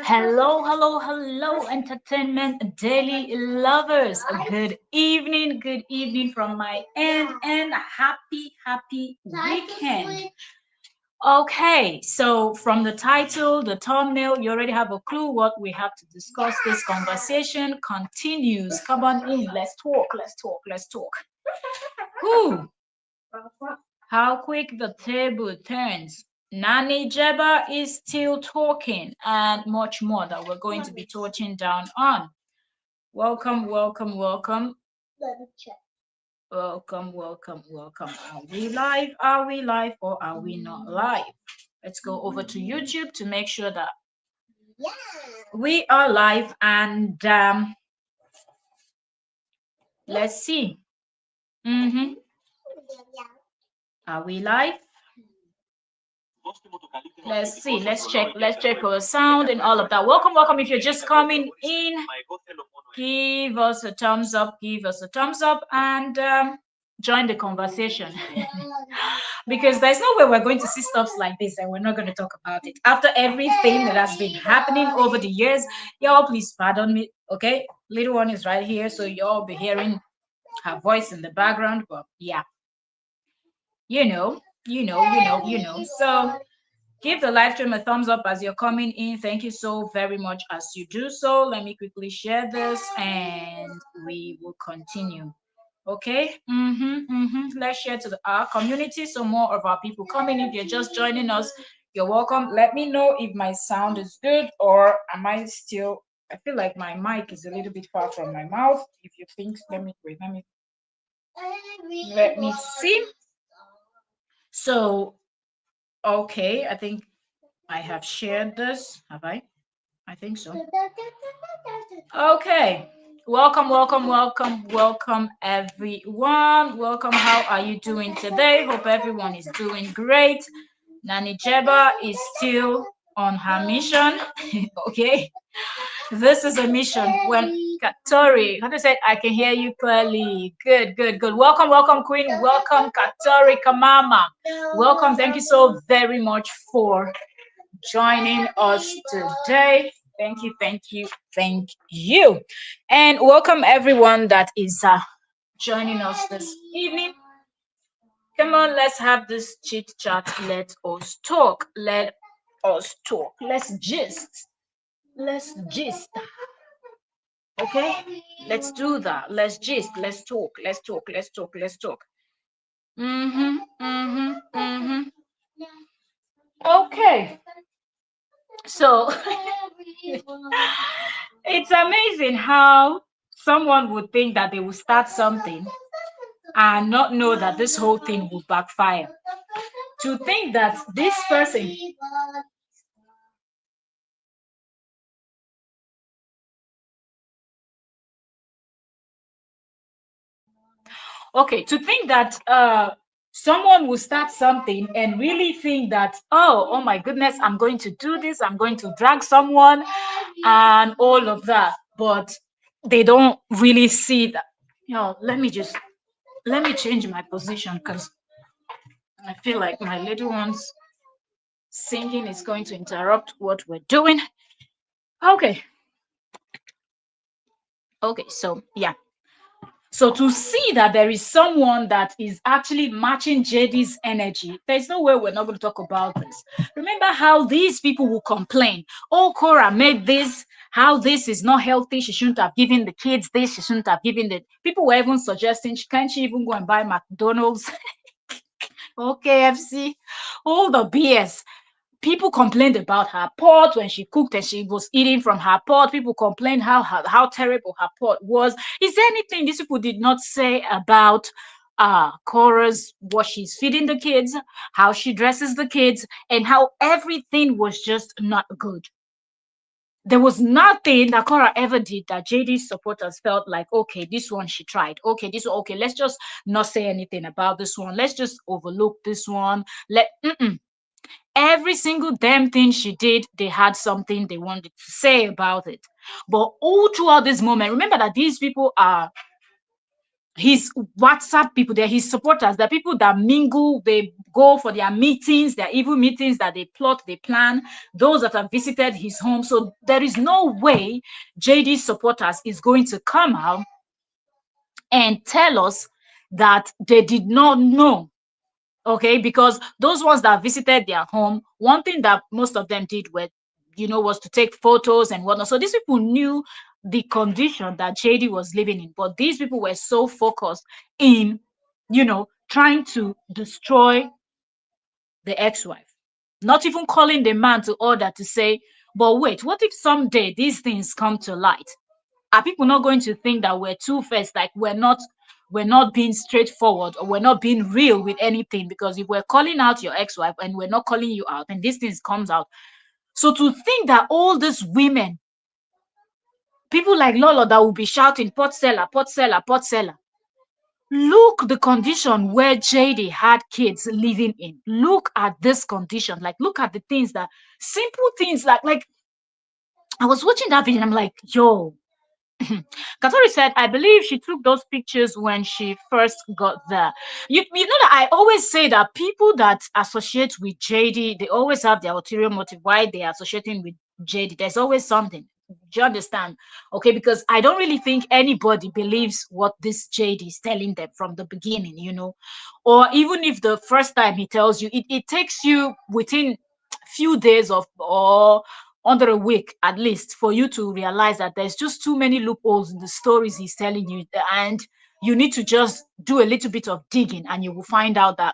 Hello, hello, hello, entertainment daily lovers. Good evening from my end, and a happy weekend. Okay, so from the title, the thumbnail, you already have a clue what we have to discuss. This conversation continues. Come on in, let's talk, let's talk, let's talk. Whew, how quick the table turns. Nani Jeba is still talking and much more that we're going to be touching down on. Welcome, welcome, welcome. Let me check. Welcome, welcome, welcome. Are we live? Are we live or are we not live? Let's go over to YouTube to make sure that we are live and let's see. Are we live? Let's see. Let's check. Let's check for the sound and all of that. Welcome, welcome. If you're just coming in, give us a thumbs up. Give us a thumbs up and join the conversation. Because there's no way we're going to see stuff like this and we're not going to talk about it. After everything that has been happening over the years, y'all please pardon me. Okay, little one is right here, so y'all be hearing her voice in the background. But yeah, So give the live stream a thumbs up as you're coming in. Thank you so very much as you do so. Let me quickly share this and we will continue. Okay. Let's share to our community so more of our people coming. If you're just joining us, you're welcome. Let me know if my sound is good or am I still. I feel like my mic is a little bit far from my mouth. If you think, let me wait. Let me see. So, okay, I think I have shared this. Have I? I think so. Okay. Welcome, welcome, welcome, welcome, everyone. Welcome. How are you doing today? Hope everyone is doing great. Nani Jeba is still on her mission. Okay. This is a mission. When Katori, how to say it? I can hear you clearly. Good, good, good. Welcome, welcome, Queen. Welcome, Katori Kamama. Welcome. Thank you so very much for joining us today. Thank you, thank you, thank you. And welcome everyone that is joining us this evening. Come on, let's have this chit chat. Let us talk. Let us talk. Let's gist. Let's gist. Okay? Let's do that. Let's gist. Let's talk. Let's talk. Let's talk. Let's talk. Okay. So it's amazing how someone would think that they will start something and not know that this whole thing will backfire. To think that this person to think that someone will start something and really think that, oh my goodness, I'm going to do this, I'm going to drag someone and all of that, but they don't really see that. Let me change my position because I feel like my little one's singing is going to interrupt what we're doing. Okay, so yeah. So to see that there is someone that is actually matching JD's energy, there's no way we're not going to talk about this. Remember how these people will complain, oh, Korra made this, how this is not healthy, she shouldn't have given the kids this, she shouldn't have given the people were even suggesting, can't she even go and buy McDonald's or KFC? All the BS. People complained about her pot when she cooked and she was eating from her pot. People complained how terrible her pot was. Is there anything these people did not say about Korra's, what she's feeding the kids, how she dresses the kids, and how everything was just not good? There was nothing that Korra ever did that JD's supporters felt like, okay, this one she tried. Okay, let's just not say anything about this one. Let's just overlook this one. Every single damn thing she did, they had something they wanted to say about it. But all throughout this moment, remember that these people are his WhatsApp people, they're his supporters, they're people that mingle, they go for their meetings, their evil meetings that they plot, they plan, those that have visited his home. So there is no way JD's supporters is going to come out and tell us that they did not know. Okay, because those ones that visited their home, one thing that most of them did were, was to take photos and whatnot. So these people knew the condition that JD was living in, but these people were so focused in, trying to destroy the ex-wife, not even calling the man to order to say, but wait, what if someday these things come to light? Are people not going to think that we're two-faced, like we're not being straightforward, or we're not being real with anything? Because if we're calling out your ex-wife and we're not calling you out, and these things comes out. So to think that all these women, people like Lolo, that will be shouting pot seller, pot seller, pot seller. Look the condition where JD had kids living in. Look at this condition. Like, look at the things that simple things like I was watching that video and I'm like, yo, Katori said, I believe she took those pictures when she first got there. You know that I always say that people that associate with JD, they always have their ulterior motive why they are associating with JD. There's always something. Do you understand? Okay, because I don't really think anybody believes what this JD is telling them from the beginning. Or even if the first time he tells you, it takes you within few days of or under a week at least for you to realize that there's just too many loopholes in the stories he's telling you, and you need to just do a little bit of digging and you will find out that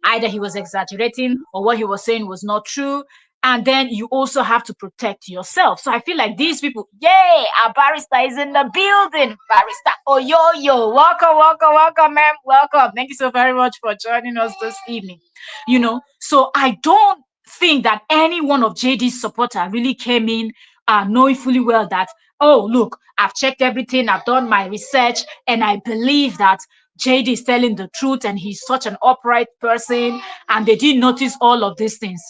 either he was exaggerating or what he was saying was not true. And then you also have to protect yourself. So I feel like these people, yay, our barrister is in the building. Barrister, oh, yo, welcome, ma'am, welcome. Thank you so very much for joining us this evening. So I don't think that any one of JD's supporter really came in knowing fully well that, oh, look, I've checked everything, I've done my research, and I believe that JD is telling the truth and he's such an upright person, and they didn't notice all of these things.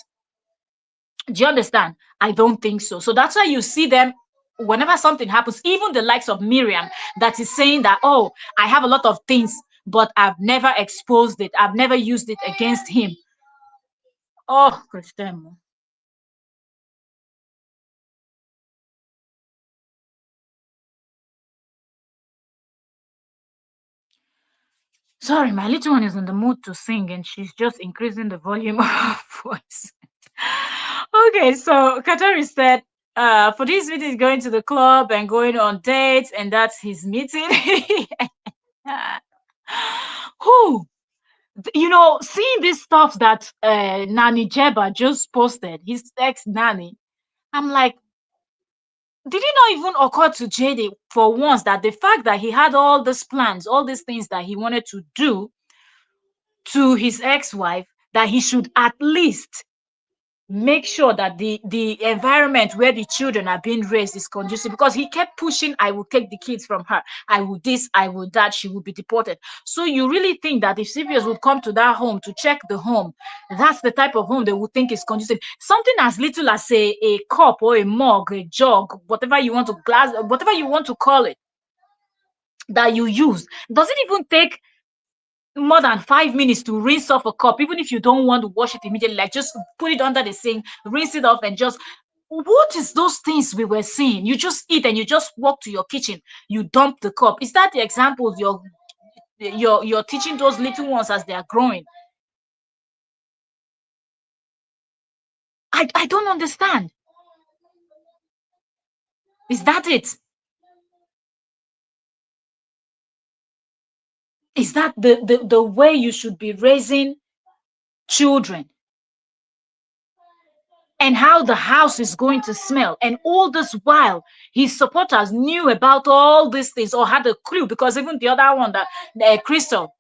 Do you understand? I don't think so. So that's why you see them whenever something happens, even the likes of Miriam, that is saying that, oh, I have a lot of things, but I've never exposed it, I've never used it against him. Oh, Christian. Sorry, my little one is in the mood to sing and she's just increasing the volume of her voice. Okay, so Katari said, for this meeting, going to the club and going on dates, and that's his meeting. Who? Seeing this stuff that Nani Jeba just posted, his ex nanny, I'm like, did it not even occur to JD for once that the fact that he had all these plans, all these things that he wanted to do to his ex-wife, that he should at least make sure that the environment where the children are being raised is conducive? Because he kept pushing, I will take the kids from her, I will this, I will that, she will be deported. So you really think that if CBS would come to that home to check the home, that's the type of home they would think is conducive? Something as little as a cup or a mug, a jug, whatever you want to glass, whatever you want to call it, that you use, does it even take more than 5 minutes to rinse off a cup? Even if you don't want to wash it immediately, like just put it under the sink, rinse it off, and just, what is those things we were seeing? You just eat and you just walk to your kitchen, you dump the cup. Is that the examples you're teaching those little ones as they are growing? I don't understand. Is that it? Is that the way you should be raising children? And how the house is going to smell. And all this while, his supporters knew about all these things or had a clue, because even the other one, that Crystal,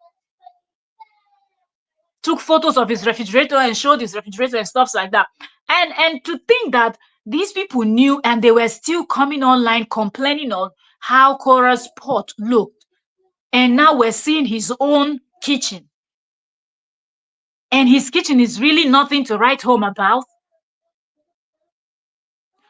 took photos of his refrigerator and showed his refrigerator and stuff like that. And to think that these people knew and they were still coming online complaining on how Korra's pot looked. And now we're seeing his own kitchen. And his kitchen is really nothing to write home about.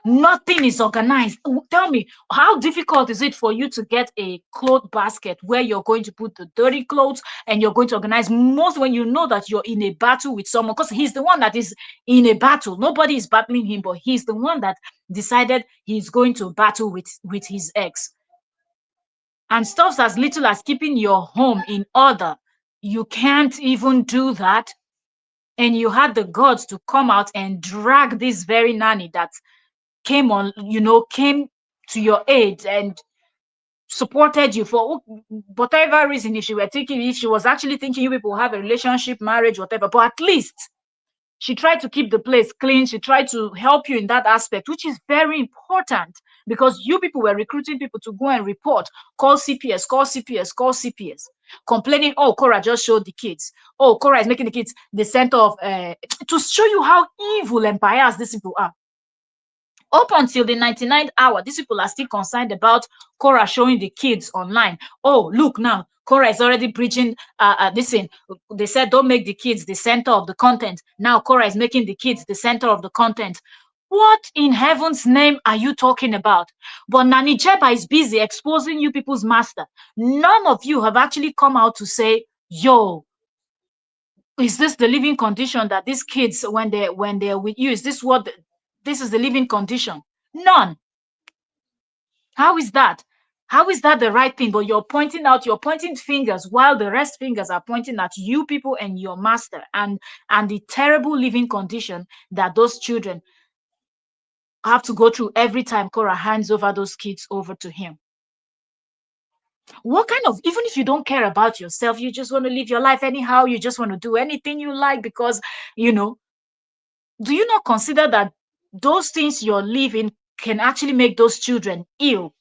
Nothing is organized. Tell me, how difficult is it for you to get a cloth basket where you're going to put the dirty clothes and you're going to organize, most when you know that you're in a battle with someone, because he's the one that is in a battle. Nobody is battling him, but he's the one that decided he's going to battle with his ex. And stuffs as little as keeping your home in order. You can't even do that. And you had the guts to come out and drag this very nanny that came on, came to your aid and supported you for whatever reason. If she was actually thinking you people have a relationship, marriage, whatever, but at least she tried to keep the place clean. She tried to help you in that aspect, which is very important, because you people were recruiting people to go and report, call CPS, call CPS, call CPS, complaining, oh, Korra just showed the kids. Oh, Korra is making the kids the center of, to show you how evil and biased these people are. Up until the 99th hour, these people are still concerned about Korra showing the kids online. Oh, look now, Korra is already preaching this thing. They said don't make the kids the center of the content. Now Korra is making the kids the center of the content. What in heaven's name are you talking about? But Nani Jeba is busy exposing you people's master. None of you have actually come out to say, yo, is this the living condition that these kids, when they're with you, is this what this is the living condition? None. How is that? How is that the right thing? But you're pointing fingers while the rest fingers are pointing at you people and your master, and the terrible living condition that those children have to go through every time Korra hands over those kids over to him. What kind of, even if you don't care about yourself, you just want to live your life anyhow, you just want to do anything you like because, you know, do you not consider that those things you're living can actually make those children ill?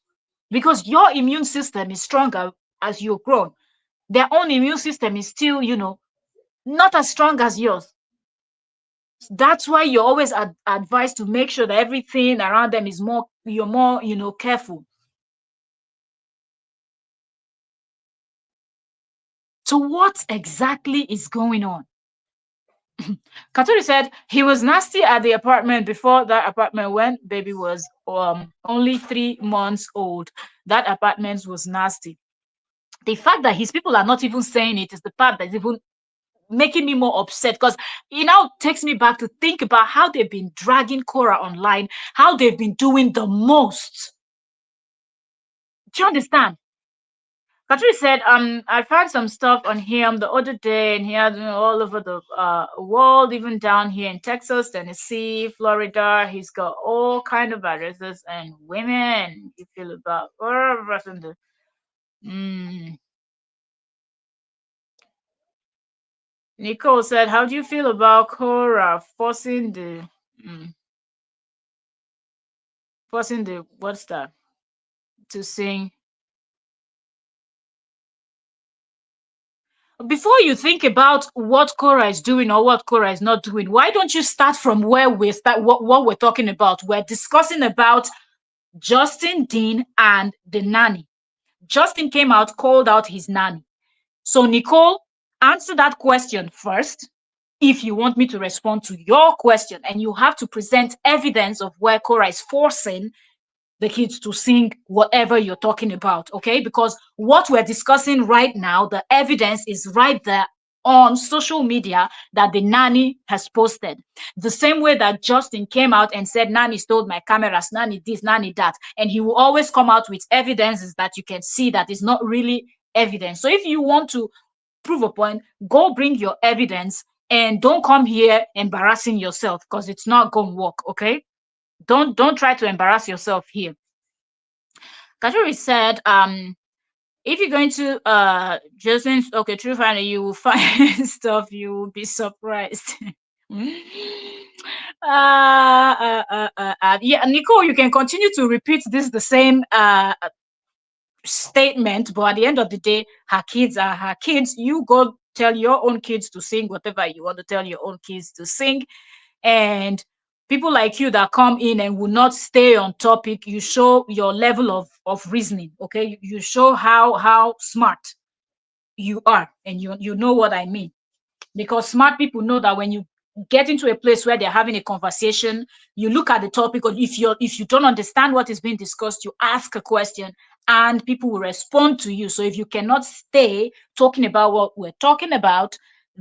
Because your immune system is stronger as you've grown. Their own immune system is still, not as strong as yours. That's why you're always advised to make sure that everything around them is you're more, careful. So what exactly is going on? Katuri said he was nasty at the apartment before that apartment when baby was only 3 months old. That apartment was nasty. The fact that his people are not even saying it is the part that's even making me more upset, because it now takes me back to think about how they've been dragging Korra online, how they've been doing the most. Do you understand? Katri said, I found some stuff on him the other day, and he had all over the world, even down here in Texas, Tennessee, Florida. He's got all kind of addresses and women. You feel about the Nicole said, how do you feel about Korra mm, forcing the what's that to sing? Before you think about what Korra is doing or what Korra is not doing, why don't you start from where we start? What we're talking about? We're discussing about Justin Dean and the nanny. Justin came out, called out his nanny. So Nicole, answer that question first if you want me to respond to your question, and you have to present evidence of where Korra is forcing the kids to sing whatever you're talking about, okay? Because what we're discussing right now, the evidence is right there on social media that the nanny has posted. The same way that Justin came out and said, nanny stole my cameras, nanny this, nanny that. And he will always come out with evidences that you can see that is not really evidence. So if you want to prove a point, go bring your evidence and don't come here embarrassing yourself, because it's not going to work, okay? Don't try to embarrass yourself here. Kajuri said, if you're going to Justin's okay, true finder, you will find stuff you will be surprised. Yeah, Nicole, you can continue to repeat this the same statement, but at the end of the day, her kids are her kids. You go tell your own kids to sing whatever you want to tell your own kids to sing. And people like you that come in and will not stay on topic, you show your level of reasoning, okay? You show how smart you are, and you know what I mean. Because smart people know that when get into a place where they're having a conversation, you look at the topic, or if you don't understand what is being discussed, you ask a question and people will respond to you. So if you cannot stay talking about what we're talking about,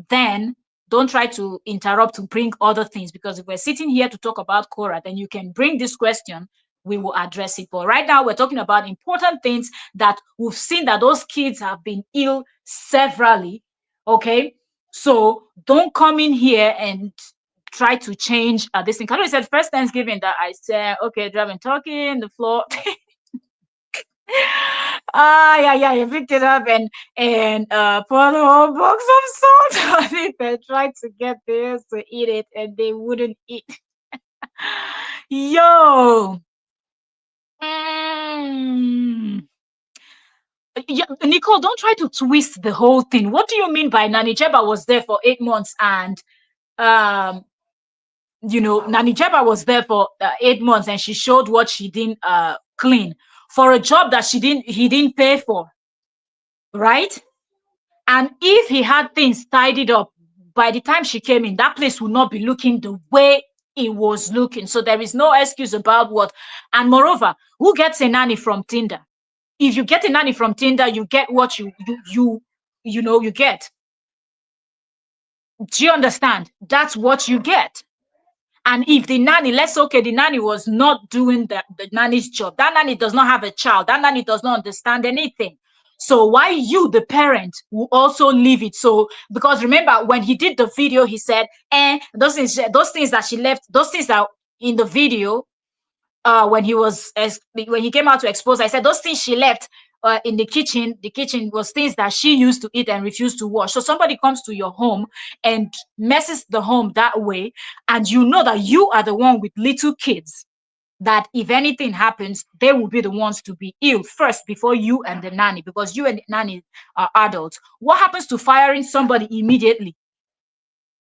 then don't try to interrupt to bring other things, because if we're sitting here to talk about Korra, then you can bring this question, we will address it. But right now we're talking about important things that we've seen that those kids have been ill severally. Okay, so don't come in here and try to change this thing. Kado said first Thanksgiving that I said, okay, driving, talking, the floor. Yeah, you picked it up and pour the whole box of salt on it and tried to get this to eat it, and they wouldn't eat. Yo. Mm. Yeah, Nicole, don't try to twist the whole thing. What do you mean by Nani Jeba was there for 8 months and um Nani Jeba was there for 8 months and she showed what she didn't clean for a job that he didn't pay for, right? And if he had things tidied up, by the time she came in, that place would not be looking the way it was looking. So there is no excuse about what. And moreover, who gets a nanny from Tinder? If you get a nanny from Tinder, you get what you get. Do you understand? That's what you get. And if the nanny, let's say, okay, the nanny was not doing the nanny's job, that nanny does not have a child, that nanny does not understand anything. So why you, the parent, will also leave it? So, because remember, when he did the video, he said, those things that she left, those things that in the video, when he came out to expose, I said those things she left in the kitchen was things that she used to eat and refused to wash. So somebody comes to your home and messes the home that way, and you know that you are the one with little kids, that if anything happens, they will be the ones to be ill first before you and the nanny, because you and the nanny are adults. What happens to firing somebody immediately?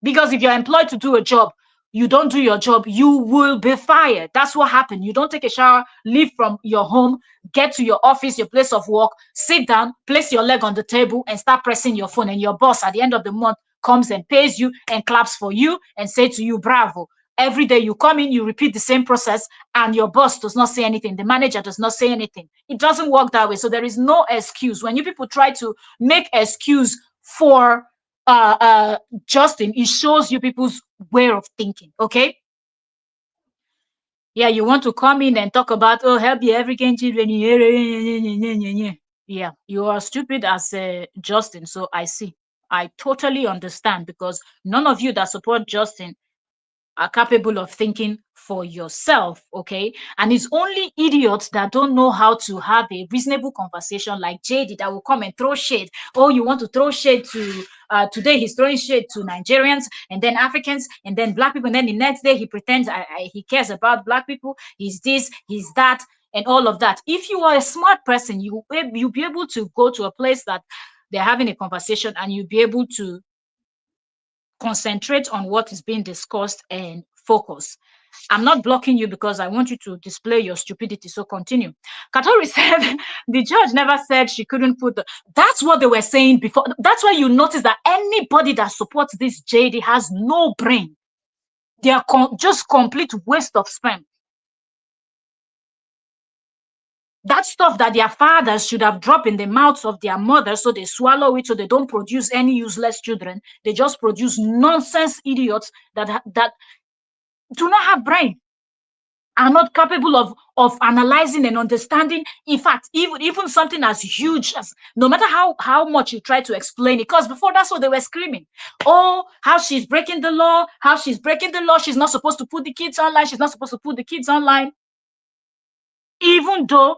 Because if you're employed to do a job, you don't do your job, you will be fired. That's what happened. You don't take a shower, leave from your home, get to your office, your place of work, sit down, place your leg on the table and start pressing your phone. And your boss at the end of the month comes and pays you and claps for you and say to you, bravo. Every day you come in, you repeat the same process, and your boss does not say anything. The manager does not say anything. It doesn't work that way. So there is no excuse. When you people try to make excuse for Justin, it shows you people's way of thinking. Okay. Yeah, you want to come in and talk about, oh, help the African children. Yeah, you are stupid as Justin. So I totally understand, because none of you that support Justin are capable of thinking for yourself, okay? And it's only idiots that don't know how to have a reasonable conversation like JD that will come and throw shade. Oh, you want to throw shade to, today he's throwing shade to Nigerians and then Africans and then black people. And then the next day he pretends he cares about black people. He's this, he's that, and all of that. If you are a smart person, you'll be able to go to a place that they're having a conversation and you'll be able to concentrate on what is being discussed and focus. I'm not blocking you because I want you to display your stupidity. So continue. Katori said the judge never said she couldn't put that's what they were saying before. That's why you notice that anybody that supports this JD has no brain. They are just complete waste of sperm. That stuff that their fathers should have dropped in the mouths of their mothers so they swallow it, so they don't produce any useless children. They just produce nonsense idiots that do not have brain, are not capable of analyzing and understanding. In fact, even something as huge as, no matter how much you try to explain it, because before that's what they were screaming. Oh, how she's breaking the law, she's not supposed to put the kids online, even though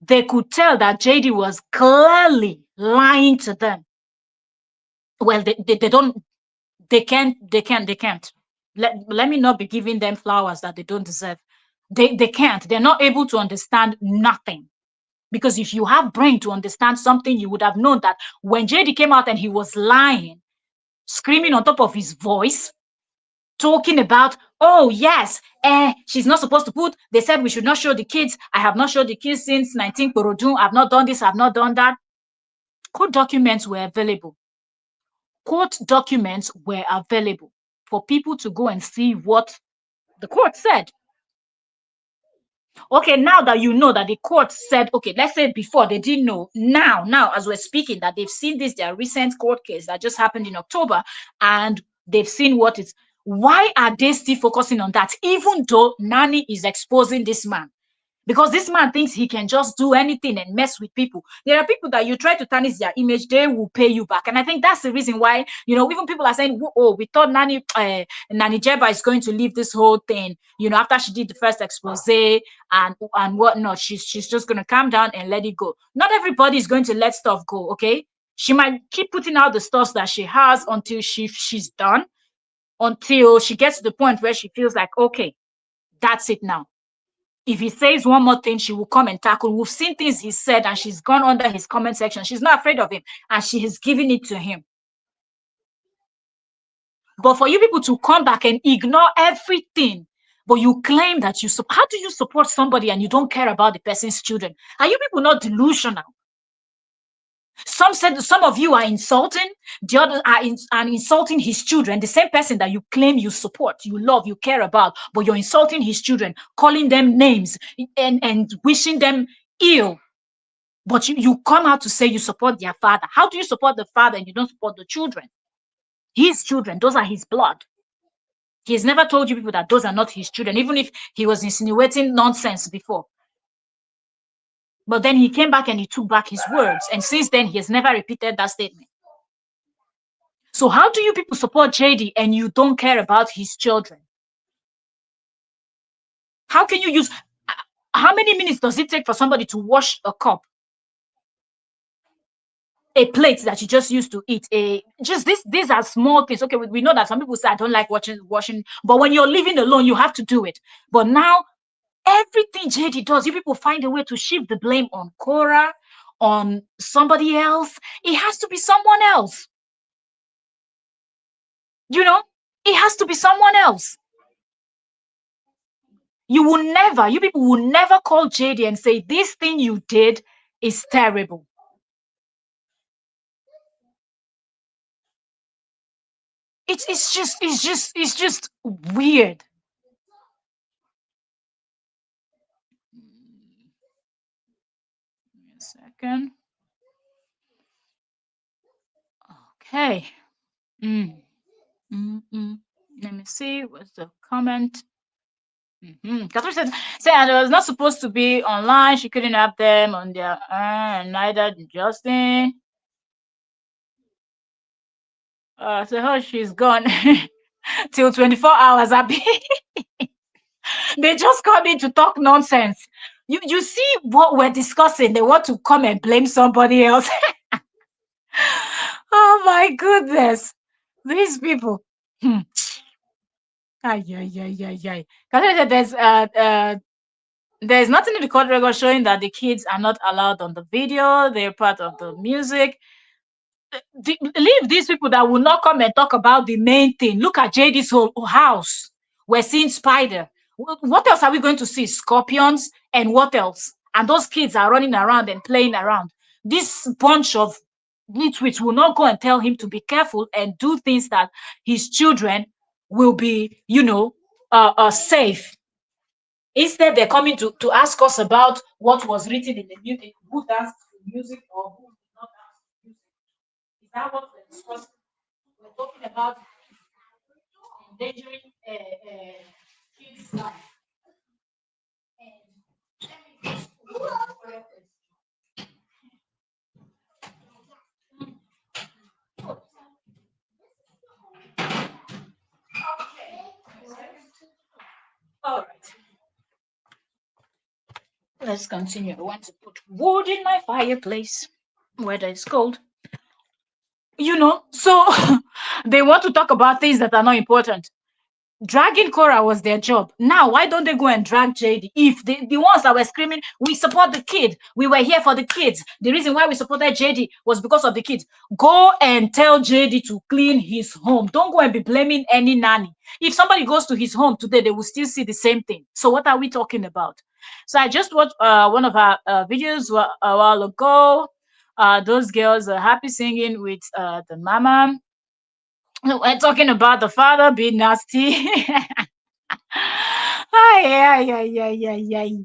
they could tell that JD was clearly lying to them. Well, they can't. Let me not be giving them flowers that they don't deserve. They can't. They're not able to understand nothing. Because if you have brain to understand something, you would have known that when JD came out and he was lying, screaming on top of his voice, talking about, oh yes, she's not supposed to put, they said we should not show the kids. I have not showed the kids since 19 Korodun. I've not done this, I've not done that. Court documents were available. for people to go and see what the court said. Okay, now that you know that the court said, okay, let's say before they didn't know, now as we're speaking, that they've seen this, their recent court case that just happened in October, and they've seen what is. Why are they still focusing on that, even though Nanny is exposing this man? Because this man thinks he can just do anything and mess with people. There are people that you try to tarnish their image, they will pay you back. And I think that's the reason why, even people are saying, oh, we thought Nanny Jeba is going to leave this whole thing, after she did the first expose and whatnot. She's just going to calm down and let it go. Not everybody is going to let stuff go, okay? She might keep putting out the stuff that she has until she's done, until she gets to the point where she feels like, okay, that's it now. If he says one more thing, she will come and tackle. We've seen things he said, and she's gone under his comment section. She's not afraid of him, and she has given it to him. But for you people to come back and ignore everything, but you claim that how do you support somebody and you don't care about the person's children? Are you people not delusional? Some said some of you are insulting, the others are insulting his children. The same person that you claim you support, you love, you care about, but you're insulting his children, calling them names and wishing them ill. But you come out to say you support their father. How do you support the father and you don't support the children? His children, those are his blood. He has never told you people that those are not his children, even if he was insinuating nonsense before. But then he came back and he took back his words. And since then, he has never repeated that statement. So how do you people support JD and you don't care about his children? How can you use... How many minutes does it take for somebody to wash a cup? A plate that you just used to eat. These are small things. Okay, we know that some people say, I don't like washing. But when you're living alone, you have to do it. But now, everything JD does, you people find a way to shift the blame on Korra, on somebody else. It has to be someone else. It has to be someone else. You people will never call JD and say, this thing you did is terrible. It's just weird. Give me a second. Okay. Let me see. What's the comment? Catherine said I was not supposed to be online. She couldn't have them on their own. Neither did Justin. So she's gone till 24 hours. They just come in to talk nonsense. You see what we're discussing. They want to come and blame somebody else. Oh my goodness. These people. Ay. There's nothing in the court record showing that the kids are not allowed on the video. They're part of the music. Leave these people that will not come and talk about the main thing. Look at JD's whole house. We're seeing spider. What else are we going to see? Scorpions and what else? And those kids are running around and playing around. This bunch of nitwits will not go and tell him to be careful and do things that his children will be, safe. Instead, they're coming to ask us about what was written in the music, who danced to music or who did not dance to music. Is that what we're discussing? We're talking about endangering kids' life. And let me just all right. Let's continue. I want to put wood in my fireplace, whether it's cold. So they want to talk about things that are not important. Dragging Korra was their job. Now, why don't they go and drag JD? If the ones that were screaming, we support the kid, we were here for the kids. The reason why we supported JD was because of the kids. Go and tell JD to clean his home. Don't go and be blaming any nanny. If somebody goes to his home today, they will still see the same thing. So what are we talking about? So I just watched one of our videos a while ago. Those girls are happy singing with the mama. We're talking about the father being nasty. Ay, ay, ay, ay, ay, ay.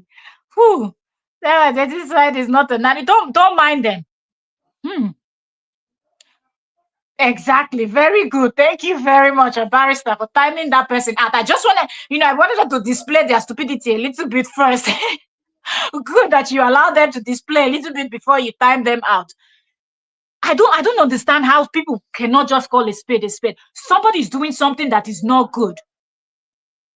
Whew. This side is not a nanny. Don't mind them. Hmm. Exactly. Very good. Thank you very much, a barrister, for timing that person out. I just wanted, I wanted them to display their stupidity a little bit first. Good that you allow them to display a little bit before you time them out. I don't understand how people cannot just call a spade a spade. Somebody is doing something that is not good,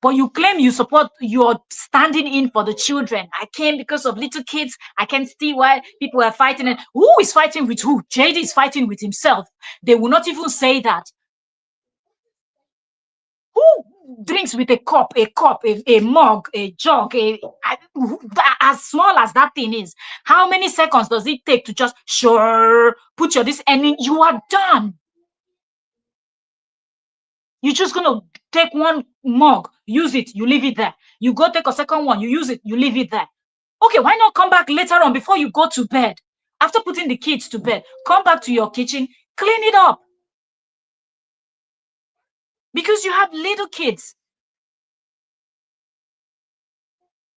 but you claim you support, you're standing in for the children. I came because of little kids. I can see why people are fighting. And who is fighting with who? JD is fighting with himself. They will not even say that. Who drinks with a mug, a jug, as small as that thing is? How many seconds does it take to just sure put your this and you are done? You're just gonna take one mug, use it, you leave it there. You go take a second one, you use it, you leave it there. Okay, why not come back later on before you go to bed? After putting the kids to bed, come back to your kitchen, clean it up. Because you have little kids.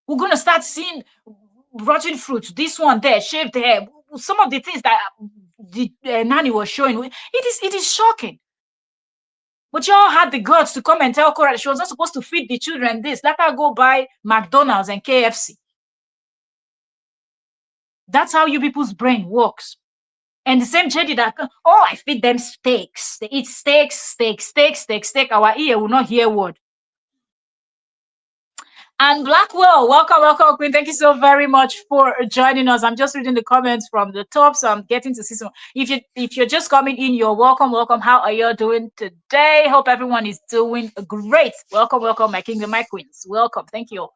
We're gonna start seeing rotten fruits, this one there, shaved hair. Some of the things that the nanny was showing, it is shocking. But y'all had the guts to come and tell Korra she was not supposed to feed the children this. Let her go buy McDonald's and KFC. That's how you people's brain works. And the same JD that, oh, I feed them steaks. They eat steaks, steak. Our ear will not hear word. And Blackwell, welcome, Queen. Thank you so very much for joining us. I'm just reading the comments from the top, so I'm getting to see some. If you're just coming in, you're welcome. How are you doing today? Hope everyone is doing great. Welcome, my kingdom, my queens. Welcome. Thank you.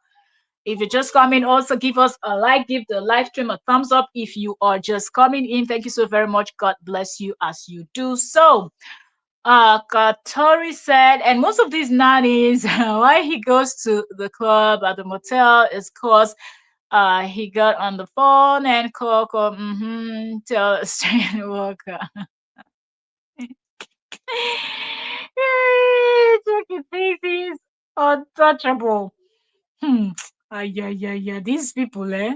If you're just coming, also give us a like, give the live stream a thumbs up. If you are just coming in, thank you so very much. God bless you as you do so. Katori said, and most of these nannies, why he goes to the club at the motel is because he got on the phone and Coco tell a stranger worker. Chucky faces untouchable. Yeah. These people, eh?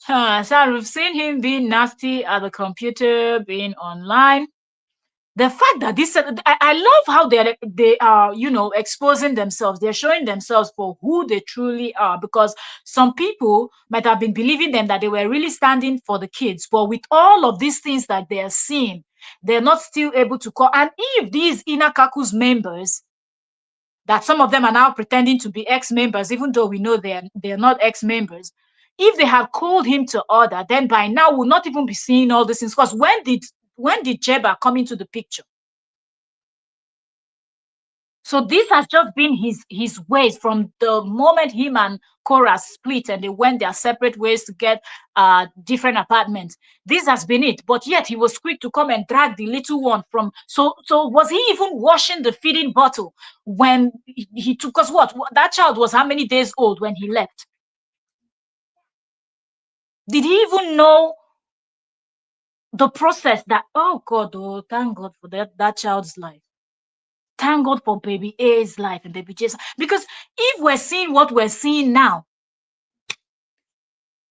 So we've seen him being nasty at the computer, being online. The fact that I love how they are, exposing themselves. They're showing themselves for who they truly are, because some people might have been believing them that they were really standing for the kids, but with all of these things that they are seeing, they're not still able to call. And if these inner caucus members, that some of them are now pretending to be ex-members, even though we know they're not ex-members, if they had called him to order, then by now we'll not even be seeing all these things. Because when did Jeba come into the picture? So this has just been his ways from the moment him and Korra split and they went their separate ways to get different apartments. This has been it. But yet he was quick to come and drag the little one from. So was he even washing the feeding bottle when he took? Because what, that child was how many days old when he left? Did he even know the process that? Oh God! Oh, thank God for that child's life. Thank God for baby A's life and baby J's. Because if we're seeing what we're seeing now,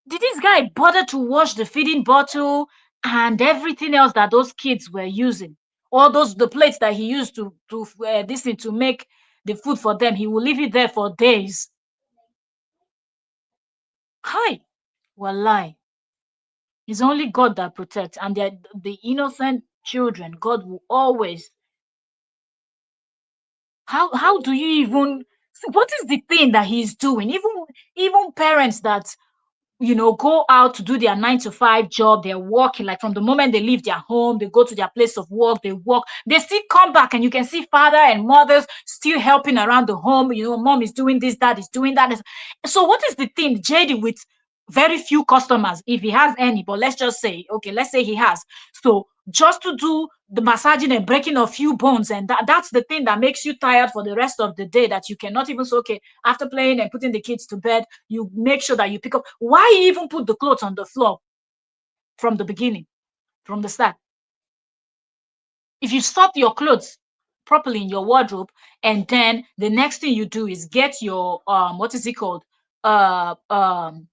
did this guy bother to wash the feeding bottle and everything else that those kids were using? All the plates that he used to make the food for them, he will leave it there for days. Hi, wallahi. It's only God that protects, and the innocent children, God will always. How do you even? What is the thing that he's doing? Even parents that go out to do their 9 to 5 job. They're working, like from the moment they leave their home, they go to their place of work, they work, they still come back, and you can see father and mothers still helping around the home. Mom is doing this, dad is doing that. So what is the thing, JD, with very few customers, if he has any, but let's just say, okay, let's say he has. So just to do the massaging and breaking a few bones, and that's the thing that makes you tired for the rest of the day, that you cannot even say, okay, after playing and putting the kids to bed, you make sure that you pick up. Why even put the clothes on the floor from the beginning, from the start? If you sort your clothes, properly in your wardrobe, and then the next thing you do is get your what is it called, uh um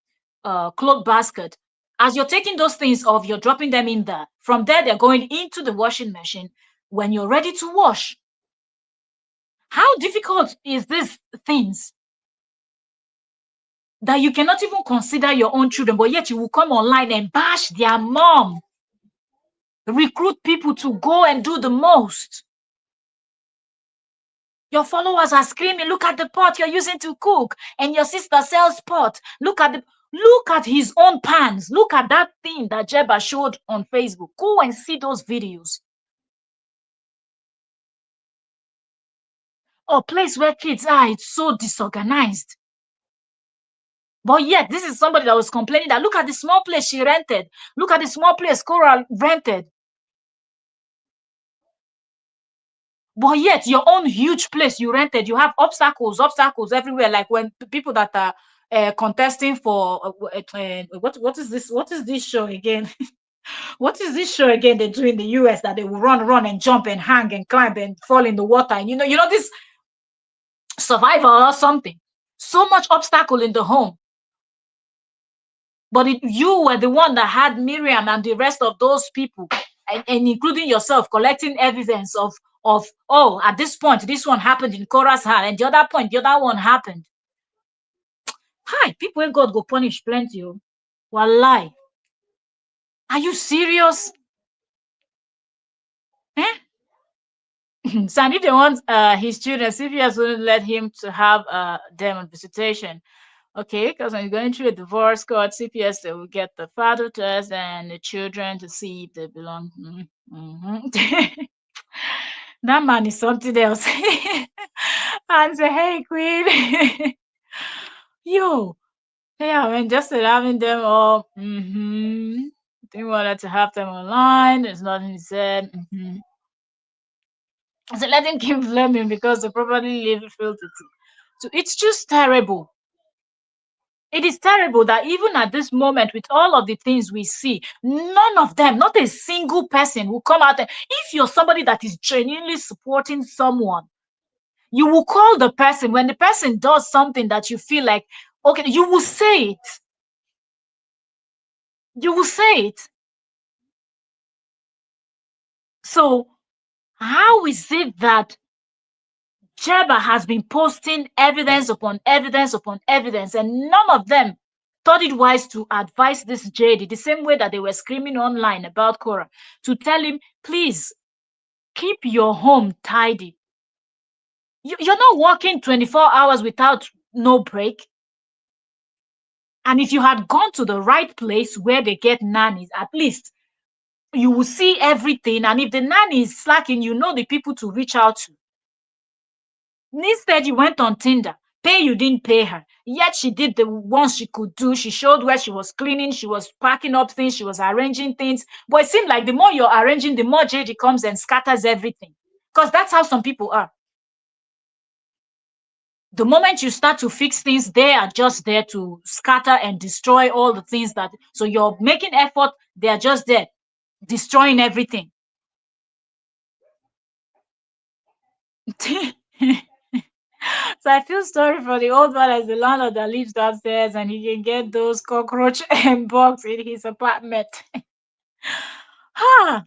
cloth basket. As you're taking those things off, you're dropping them in there. From there, they're going into the washing machine when you're ready to wash. How difficult is these things that you cannot even consider your own children, but yet you will come online and bash their mom, recruit people to go and do the most. Your followers are screaming, look at the pot you're using to cook, and your sister sells pot. Look at his own pans. Look at that thing that Jeba showed on Facebook. Go and see those videos. Or place where kids are, it's so disorganized. But yet, this is somebody that was complaining that look at the small place she rented. Look at the small place Korra rented. But yet, your own huge place you rented, you have obstacles everywhere. Like when people that are contesting for what is this? What is this show again? What is this show again they do in the US that they will run and jump and hang and climb and fall in the water? And you know this survival or something. So much obstacle in the home. But you were the one that had Miriam and the rest of those people, and including yourself, collecting evidence of oh, at this point, this one happened in Korah's heart, and the other point, the other one happened. Hi, people when God go punish plenty. Oh. Wallahi. Are you serious? Eh? So if they want his children, CPS wouldn't let him to have them on visitation. Okay, because when you're going through a divorce court, CPS, they will get the father test and the children to see if they belong. That man is something else. And say, hey, queen. Yo, yeah, I mean, just having them all. Didn't want to have them online. There's nothing he said. So let him keep blaming because they probably live filtered. So it's just terrible. It is terrible that even at this moment, with all of the things we see, none of them, not a single person will come out. If you're somebody that is genuinely supporting someone, you will call the person when the person does something that you feel like, okay, you will say it. You will say it. So, how is it that Jeba has been posting evidence upon evidence upon evidence, and none of them thought it wise to advise this JD the same way that they were screaming online about Korra, to tell him, please keep your home tidy. You're not working 24 hours without no break. And if you had gone to the right place where they get nannies, at least you will see everything. And if the nanny is slacking, you know the people to reach out to. Instead, you went on Tinder. Pay, you didn't pay her. Yet she did the ones she could do. She showed where she was cleaning, she was packing up things, she was arranging things. But it seemed like the more you're arranging, the more JD comes and scatters everything. Because that's how some people are. The moment you start to fix things, they are just there to scatter and destroy all the things that. So you're making effort, they are just there, destroying everything. So I feel sorry for the old man as the landlord that lives downstairs and he can get those cockroach and bugs in his apartment. Huh.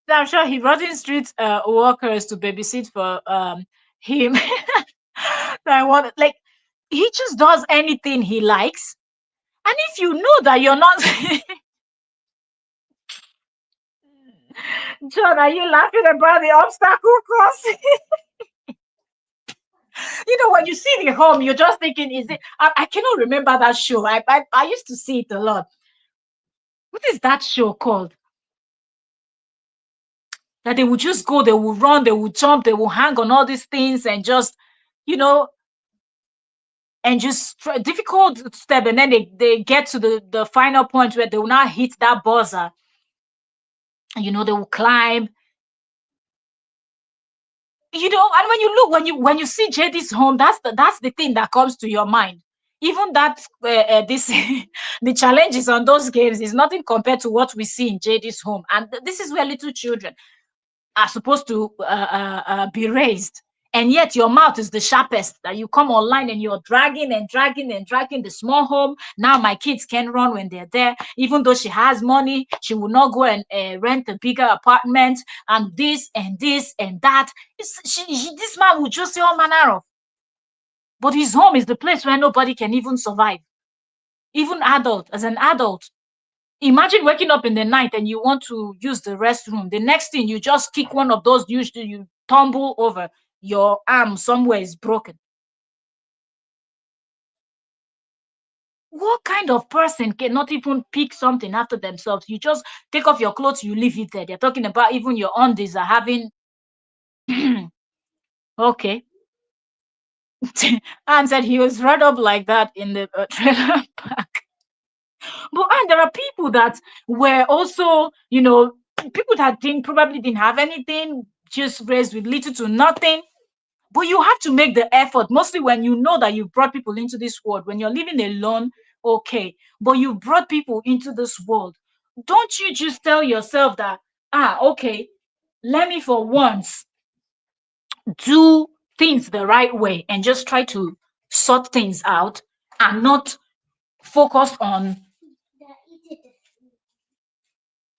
I'm sure he brought in street workers to babysit for him. I want like he just does anything he likes. And if you know that you're not John, are you laughing about the obstacle course? When you see the home, you're just thinking, is it? I cannot remember that show. I used to see it a lot. What is that show called? That they would just go, they will run, they will jump, they will hang on all these things and just, you know, and just difficult step. And then they get to the final point where they will not hit that buzzer. They will climb. And when you look, when you see JD's home, that's the thing that comes to your mind. Even that this the challenges on those games is nothing compared to what we see in JD's home. And this is where little children. are supposed to be raised. And yet your mouth is the sharpest, that you come online and you're dragging and dragging and dragging the small home. Now my kids can run when they're there. Even though she has money, she will not go and rent a bigger apartment and this and that. This man will just say all manner of. But his home is the place where nobody can even survive. Even as an adult. Imagine waking up in the night and you want to use the restroom. The next thing, you just kick one of those, usually you tumble over, your arm somewhere is broken. What kind of person cannot even pick something after themselves? You just take off your clothes, you leave it there. They're talking about even your undies are having. Okay. And said he was right up like that in the trailer park. But and there are people that were also, people that probably didn't have anything, just raised with little to nothing. But you have to make the effort, mostly when you know that you brought people into this world. When you're living alone, okay, but you brought people into this world. Don't you just tell yourself that, okay, let me for once do things the right way and just try to sort things out and not focus on,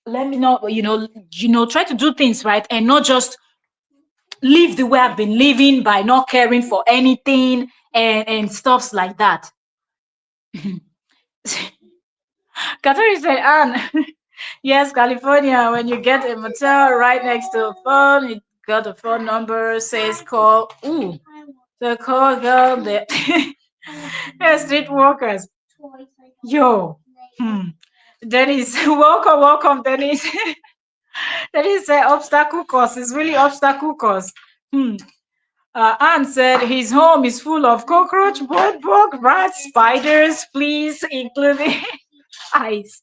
let me not, try to do things right and not just live the way I've been living by not caring for anything and stuffs like that. Katari said, Anne, yes, California, when you get a motel right next to a phone, you got a phone number, says call. Ooh, the call girl, the street workers. Yo, Dennis, welcome, Dennis. Dennis said obstacle course is really obstacle course. Anne said his home is full of cockroach, bug, rats, spiders, fleas, including eyes.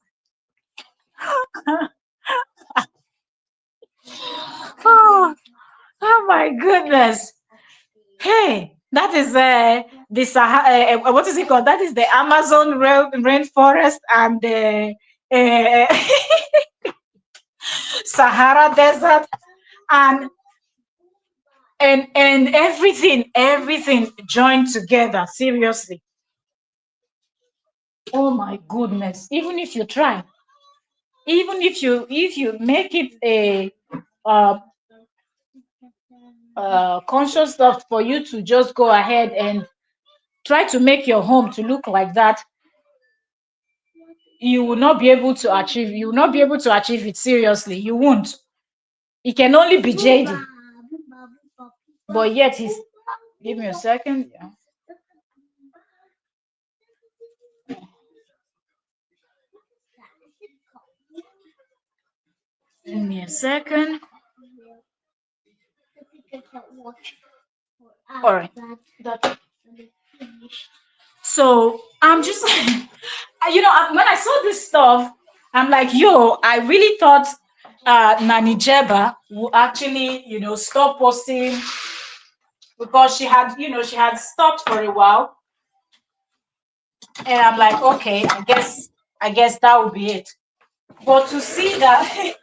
Oh, oh my goodness. Hey, that is the what is it called? That is the Amazon rainforest and the Sahara desert and everything joined together. Seriously. Oh my goodness. Even if you try, even if you make it a uh, conscious thought for you to just go ahead and try to make your home to look like that, you will not be able to achieve. You will not be able to achieve it. Seriously, you won't. It can only be JD. But yet he's. Give me a second. Yeah. Give me a second. All right. So I'm just, when I saw this stuff, I'm like, yo, I really thought Nani Jeba would actually, stop posting because she had stopped for a while, and I'm like, okay, I guess that would be it. But to see that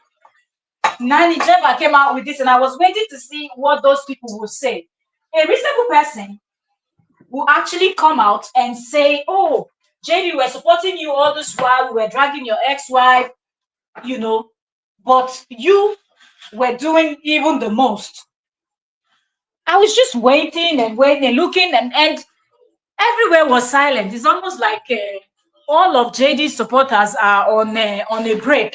Nani Jeba came out with this, and I was waiting to see what those people would say. A reasonable person will actually come out and say, oh, JD, we're supporting you all this while, we were dragging your ex-wife, but you were doing even the most. I was just waiting and waiting and looking, and everywhere was silent. It's almost like all of JD's supporters are on a break.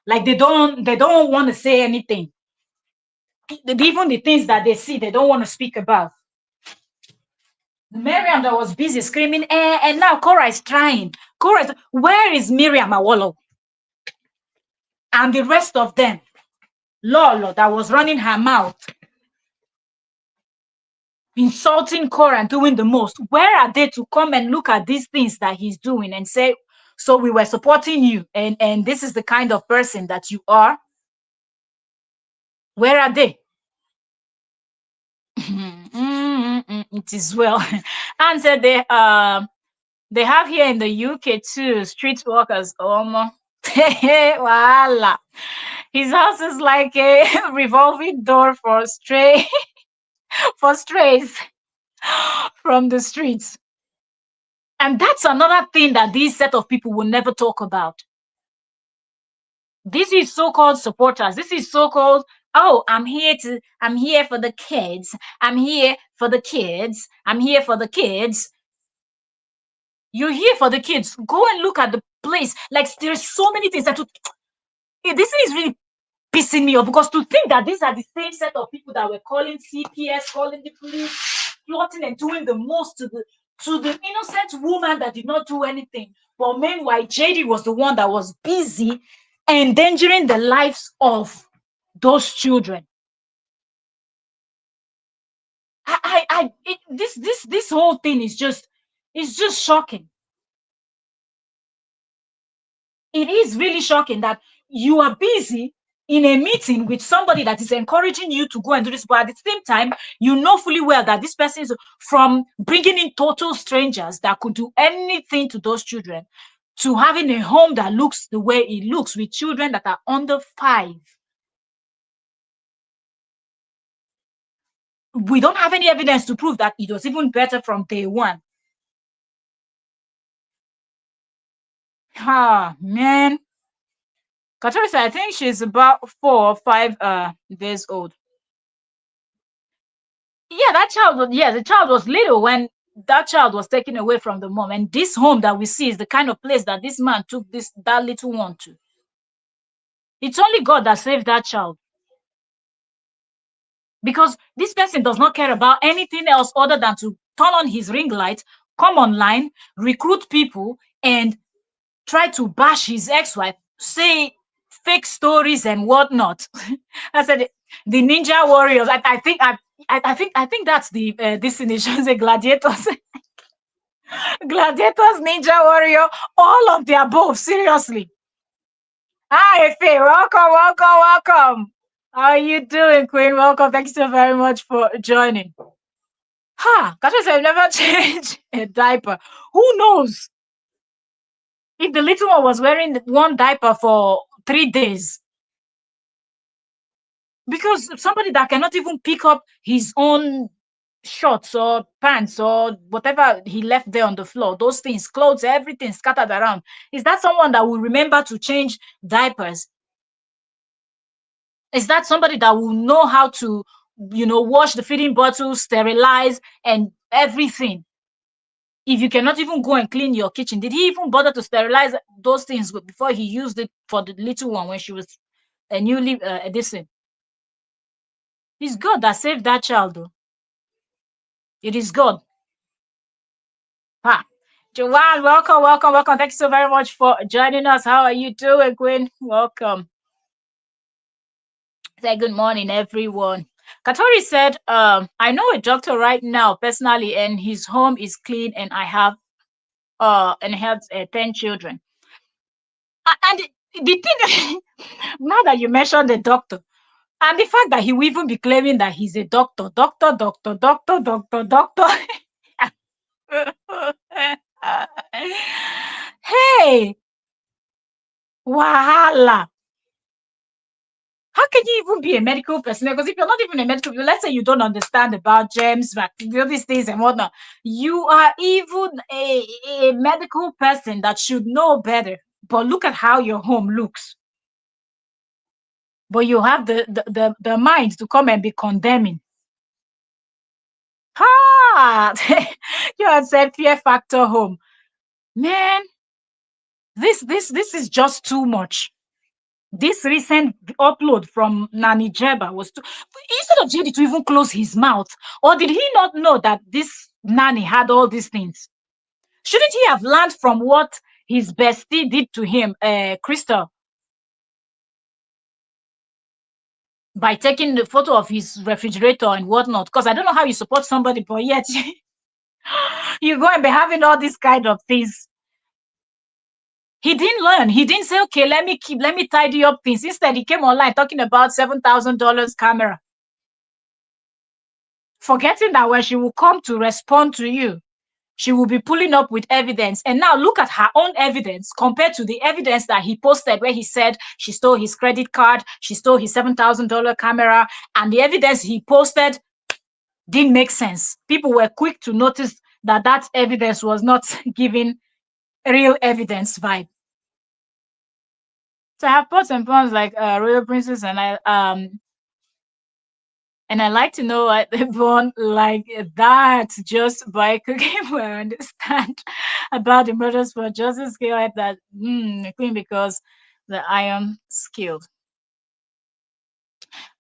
Like they don't want to say anything. Even the things that they see, they don't want to speak about. Miriam that was busy screaming, and now Korra is trying. Where is Miriam Awolo? And the rest of them, Lolo that was running her mouth, insulting Korra and doing the most. Where are they to come and look at these things that he's doing and say, so we were supporting you, and this is the kind of person that you are? Where are they? It is well. And said they have here in the UK too, street workers. Voila. His house is like a revolving door for for strays from the streets. And that's another thing that these set of people will never talk about. This is so-called supporters. This is so-called, oh, I'm here for the kids. I'm here for the kids. I'm here for the kids. You're here for the kids. Go and look at the place. Like there's so many things that this is really pissing me off, because to think that these are the same set of people that were calling CPS, calling the police, plotting and doing the most to the innocent woman that did not do anything. But meanwhile, JD was the one that was busy endangering the lives of those children. This whole thing is just, it's just shocking. It is really shocking that you are busy in a meeting with somebody that is encouraging you to go and do this, but at the same time, you know fully well that this person is from bringing in total strangers that could do anything to those children, to having a home that looks the way it looks with children that are under 5. We don't have any evidence to prove that it was even better from day one. Ah, man. Katori said, I think she's about 4 or 5 days old. Yeah, the child was little when that child was taken away from the mom. And this home that we see is the kind of place that this man took that little one to. It's only God that saved that child. Because this person does not care about anything else other than to turn on his ring light, come online, recruit people, and try to bash his ex-wife, say fake stories and whatnot. I said the Ninja Warriors. I think that's the destination. The gladiators, gladiators, Ninja Warrior, all of the above. Seriously. Hi, Efe. Welcome, welcome, welcome. How are you doing, Queen? Welcome. Thank you so very much for joining. Katja said, I've never changed a diaper. Who knows? If the little one was wearing one diaper for 3 days, because somebody that cannot even pick up his own shorts or pants or whatever he left there on the floor, those things, clothes, everything scattered around, is that someone that will remember to change diapers? Is that somebody that will know how to, wash the feeding bottle, sterilize, and everything? If you cannot even go and clean your kitchen, did he even bother to sterilize those things before he used it for the little one when she was a newly edition? It's God that saved that child, though. It is God. Joanne, welcome, welcome, welcome. Thank you so very much for joining us. How are you doing, Queen? Welcome. Say good morning, everyone. Katori said, I know a doctor right now personally, and his home is clean, and I have and has 10 children. And the thing, now that you mentioned the doctor, and the fact that he will even be claiming that he's a doctor, doctor, doctor, doctor, doctor, doctor. Hey, wahala. How can you even be a medical person? Because if you're not even a medical, let's say you don't understand about germs, bacteria, these things and whatnot, you are even a medical person that should know better. But look at how your home looks. But you have the mind to come and be condemning. You had said fear factor home. Man, this is just too much. This recent upload from Nani Jeba was instead of JD to even close his mouth, or did he not know that this Nani had all these things? Shouldn't he have learned from what his bestie did to him, Crystal, by taking the photo of his refrigerator and whatnot? Because I don't know how you support somebody, but yet you go and be having all these kind of things. He didn't learn. He didn't say, okay, let me tidy up things. Instead, he came online talking about $7,000 camera, forgetting that when she will come to respond to you, She will be pulling up with evidence. And now look at her own evidence compared to the evidence that he posted where he said she stole his credit card, she stole his $7,000 camera, and the evidence he posted didn't make sense. People were quick to notice that that evidence was not giving real evidence vibe. So I have pros and cons like Royal Princess, and I like to know what they born like that just by cooking. I understand about the murders for justice skill like that queen because the iron skilled.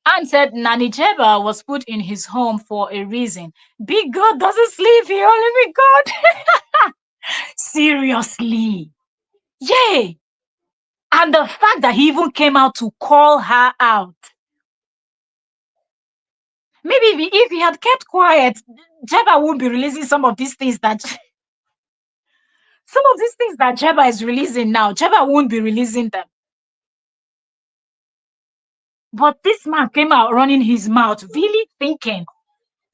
Anne said Nani Jeba was put in his home for a reason. Big God doesn't sleep, he only big God. Seriously. Yay. And the fact that he even came out to call her out. Maybe if he had kept quiet, Jeba wouldn't be releasing some of these things that Jeba is releasing now. Jeba won't be releasing them. But this man came out running his mouth, really thinking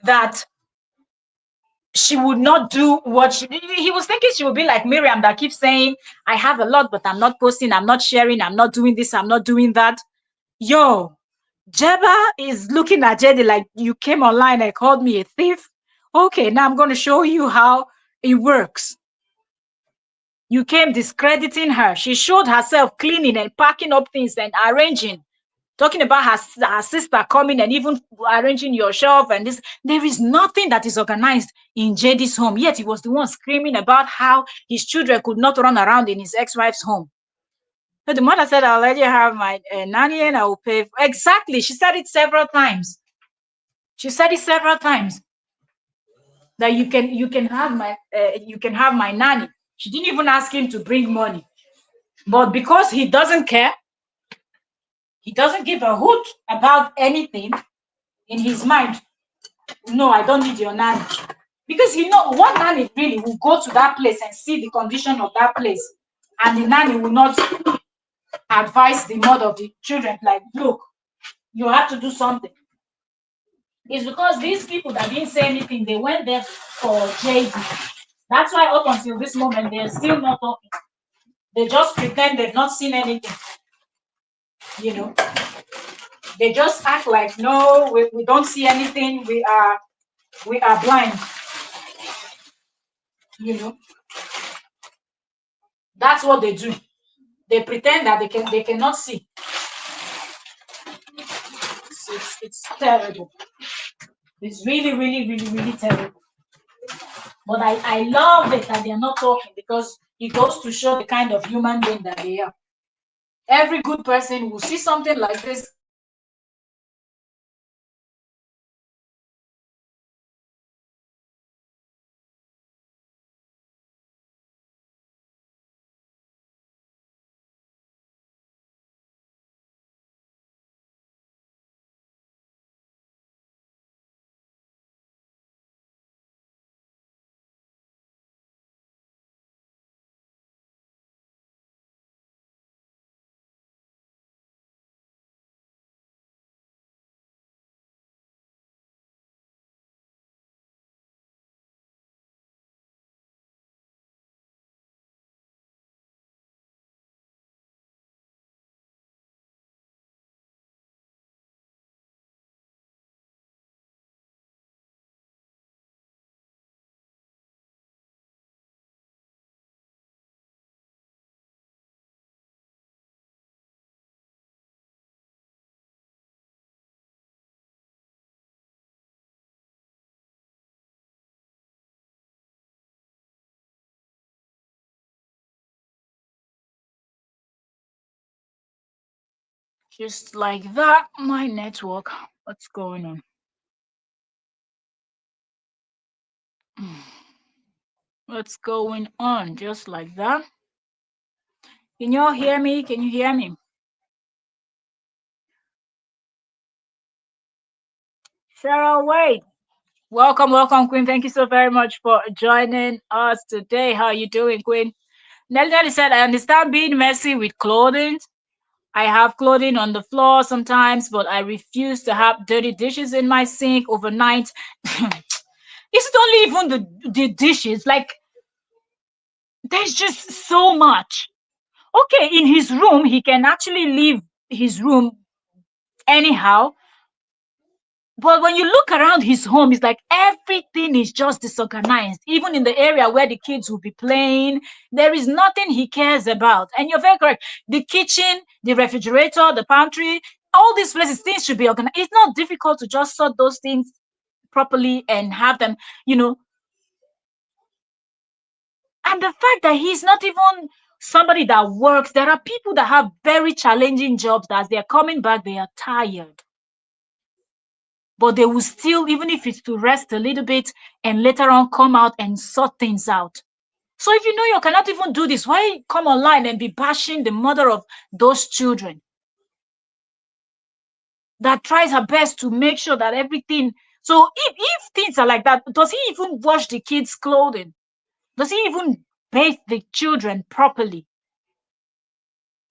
that she would not do what he was thinking. She would be like Miriam that keeps saying, I have a lot, but I'm not posting, I'm not sharing, I'm not doing this, I'm not doing that. Yo, Jeba is looking at Jedi like, you came online and called me a thief. Okay, now I'm going to show you how it works. You came discrediting her. She showed herself cleaning and packing up things and arranging, talking about her sister coming and even arranging your shelf and this. There is nothing that is organized in JD's home, yet he was the one screaming about how his children could not run around in his ex-wife's home. So the mother said, I'll let you have my nanny and I will pay. Exactly. She said it several times. That you can have my nanny. She didn't even ask him to bring money. But because he doesn't care, he doesn't give a hoot about anything in his mind. No, I don't need your nanny. Because one nanny really will go to that place and see the condition of that place. And the nanny will not advise the mother of the children, like, look, you have to do something. It's because these people that didn't say anything, they went there for JD. That's why up until this moment, they're still not talking. They just pretend they've not seen anything. They just act like, no, we don't see anything. We are blind. That's what they do. They pretend that they cannot see. It's terrible. It's really, really, really, really terrible. But I love it that they're not talking because it goes to show the kind of human being that they are. Every good person will see something like this. Just like that, my network. What's going on? What's going on? Just like that. Can you all hear me? Can you hear me? Cheryl, wait. Welcome, Queen. Thank you so very much for joining us today. How are you doing, Queen? Nelly said, I understand being messy with clothing. I have clothing on the floor sometimes, but I refuse to have dirty dishes in my sink overnight. Is it only even the dishes? Like, there's just so much. Okay, in his room, he can actually leave his room anyhow. But when you look around his home, it's like everything is just disorganized. Even in the area where the kids will be playing, there is nothing he cares about. And you're very correct. The kitchen, the refrigerator, the pantry, all these places, things should be organized. It's not difficult to just sort those things properly and have them, you know. And the fact that he's not even somebody that works, there are people that have very challenging jobs that as they're coming back, they are tired. But they will still, even if it's to rest a little bit and later on come out and sort things out. So if you know you cannot even do this, why come online and be bashing the mother of those children that tries her best to make sure that everything. So if things are like that, does he even wash the kids' clothing? Does he even bathe the children properly?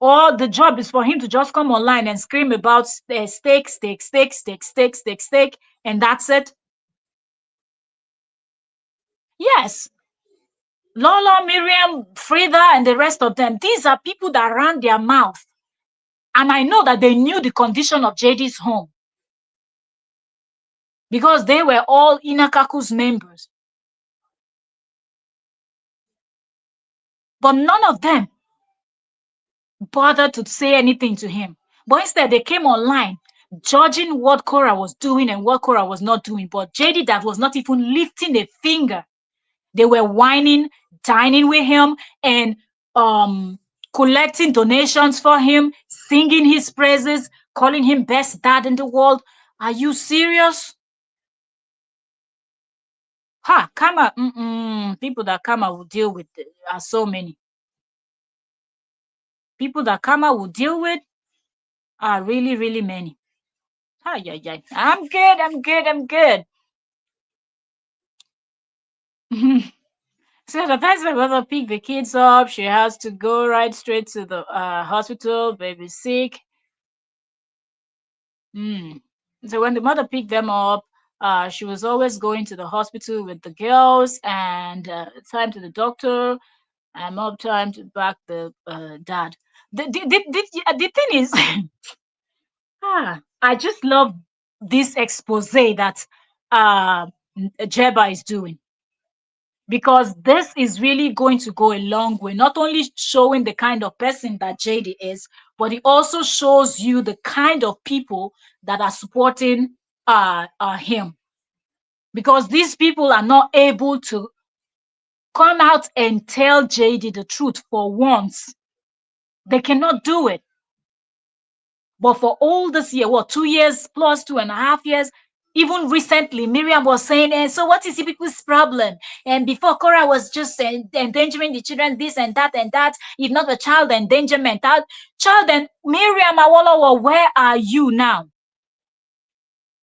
Or the job is for him to just come online and scream about steak, steak, steak, steak, steak, steak, steak, and that's it? Yes. Lola, Miriam, Frida, and the rest of them, these are people that ran their mouth. And I know that they knew the condition of JD's home because they were all Inakaku's members. But none of them bothered to say anything to him. But instead, they came online judging what Korra was doing and what Korra was not doing. But JD, that was not even lifting a finger. They were whining, dining with him, and um, collecting donations for him, singing his praises, calling him best dad in the world. Are you serious? Ha, Kama, people that Kama will deal with are so many. People that Kama will deal with are really, really many. Ah, yeah, yeah. I'm good, I'm good, I'm good. So the time my mother pick the kids up, she has to go right straight to the hospital, baby's sick. Mm. So when the mother picked them up, she was always going to the hospital with the girls and time to the doctor and more time to back the dad. The thing is, I just love this expose that uh, Jeba is doing because this is really going to go a long way, not only showing the kind of person that JD is, but it also shows you the kind of people that are supporting him. Because these people are not able to come out and tell JD the truth for once. They cannot do it. But for all this year, what, 2 years plus 2.5 years, even recently, Miriam was saying, and so what is the people's problem? And before Cora was just endangering the children, this and that, if not a child endangerment. That child and Miriam Awolowo, where are you now?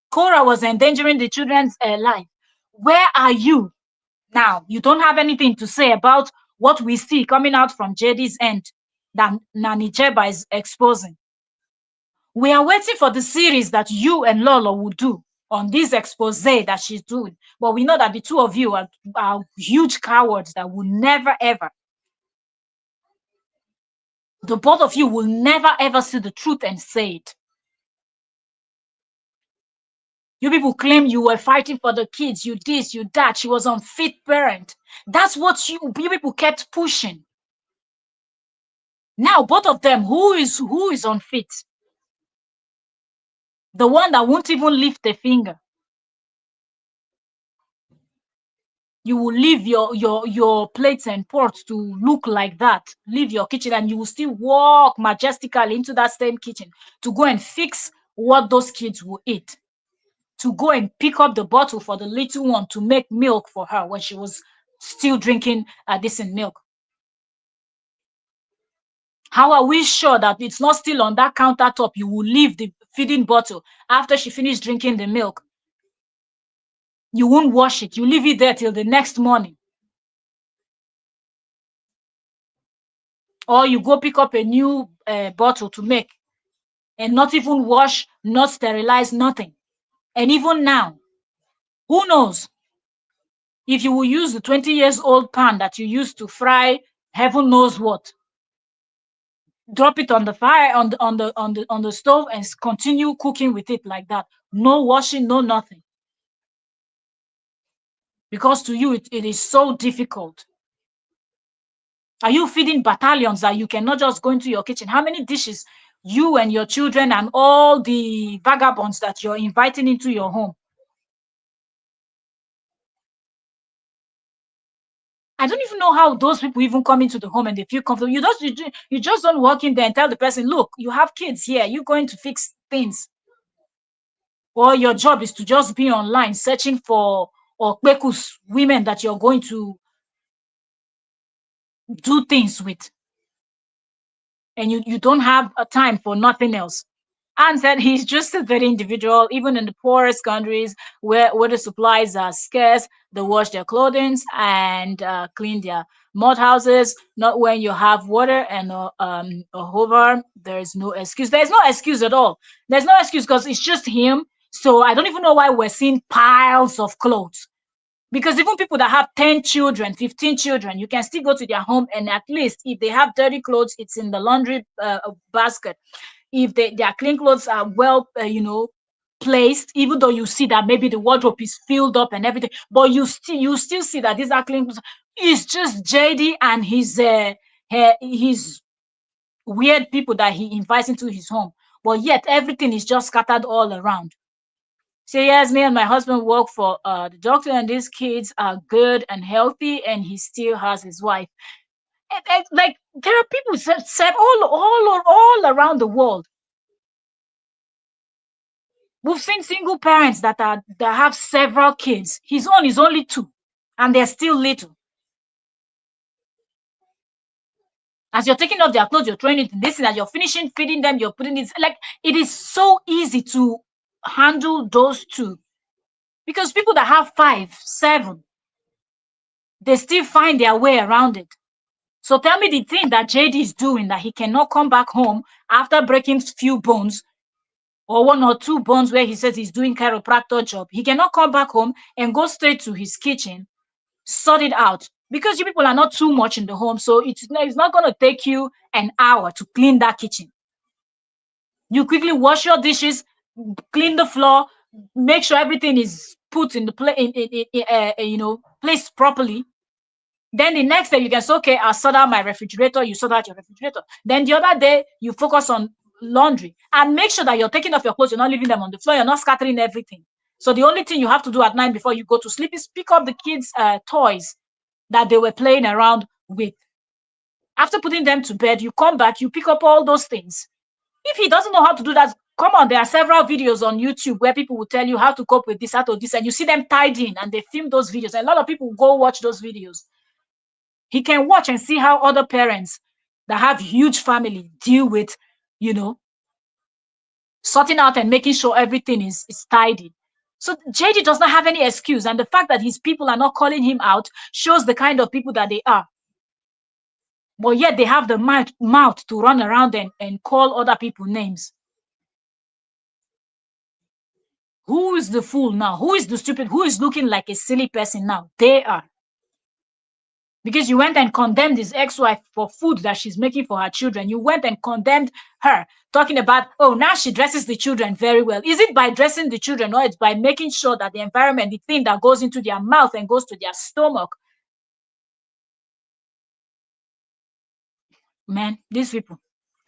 Cora was endangering the children's life. Where are you now? You don't have anything to say about what we see coming out from JD's end that Nani Jeba is exposing. We are waiting for the series that you and Lolo will do on this expose that she's doing. But we know that the two of you are huge cowards that will never, ever, the both of you will never, ever see the truth and say it. You people claim you were fighting for the kids, you this, you that. She was unfit parent. That's what you people kept pushing. Now, both of them, who is unfit? The one that won't even lift a finger. You will leave your plates and pots to look like that. Leave your kitchen and you will still walk majestically into that same kitchen to go and fix what those kids will eat. To go and pick up the bottle for the little one to make milk for her when she was still drinking decent milk. How are we sure that it's not still on that countertop? You will leave the feeding bottle after she finished drinking the milk. You won't wash it. You leave it there till the next morning. Or you go pick up a new bottle to make and not even wash, not sterilize, nothing. And even now, who knows? If you will use the 20 years old pan that you used to fry heaven knows what, drop it on the fire on the stove and continue cooking with it like that. No washing, no nothing. Because to you it is so difficult. Are you feeding battalions that you cannot just go into your kitchen? How many dishes you and your children and all the vagabonds that you're inviting into your home? I don't even know how those people even come into the home and they feel comfortable. You just don't walk in there and tell the person, look, you have kids here. You're going to fix things. Or your job is to just be online searching for or kpekus women that you're going to do things with. And you don't have a time for nothing else. And said he's just a very individual, even in the poorest countries where the supplies are scarce, they wash their clothing and clean their mud houses. Not when you have water and a hover, there is no excuse. There's no excuse at all. There's no excuse because it's just him. So I don't even know why we're seeing piles of clothes. Because even people that have 10 children, 15 children, you can still go to their home and at least if they have dirty clothes, it's in the laundry basket. If their clean clothes are well, placed, even though you see that maybe the wardrobe is filled up and everything, but you still see that these are clean clothes. It's just JD and his weird people that he invites into his home, but yet everything is just scattered all around. So yes, me and my husband work for the doctor, and these kids are good and healthy, and he still has his wife. Like there are people said all around the world. We've seen single parents that have several kids. His own is only two, and they're still little. As you're taking off their clothes, you're throwing it in this, and as you're finishing feeding them, you're putting it like it is so easy to handle those two. Because people that have 5, 7, they still find their way around it. So tell me the thing that JD is doing that he cannot come back home after breaking few bones or 1 or 2 bones where he says he's doing chiropractor job. He cannot come back home and go straight to his kitchen, sort it out. Because you people are not too much in the home, so it's not going to take you an hour to clean that kitchen. You quickly wash your dishes, clean the floor, make sure everything is put in the place properly. Then the next day you can say, okay, I'll sort out my refrigerator. You sort out your refrigerator. Then the other day you focus on laundry and make sure that you're taking off your clothes. You're not leaving them on the floor. You're not scattering everything. So the only thing you have to do at night before you go to sleep is pick up the kids' toys that they were playing around with. After putting them to bed, you come back, you pick up all those things. If he doesn't know how to do that, come on, there are several videos on YouTube where people will tell you how to cope with this, how to do this, and you see them tidying and they film those videos. And a lot of people go watch those videos. He can watch and see how other parents that have huge family deal with, sorting out and making sure everything is tidy. So JD does not have any excuse. And the fact that his people are not calling him out shows the kind of people that they are. But yet they have the mouth to run around and call other people names. Who is the fool now? Who is the stupid? Who is looking like a silly person now? They are. Because you went and condemned his ex-wife for food that she's making for her children. You went and condemned her, talking about, oh, now she dresses the children very well. Is it by dressing the children, or it's by making sure that the environment, the thing that goes into their mouth and goes to their stomach? Man, these people.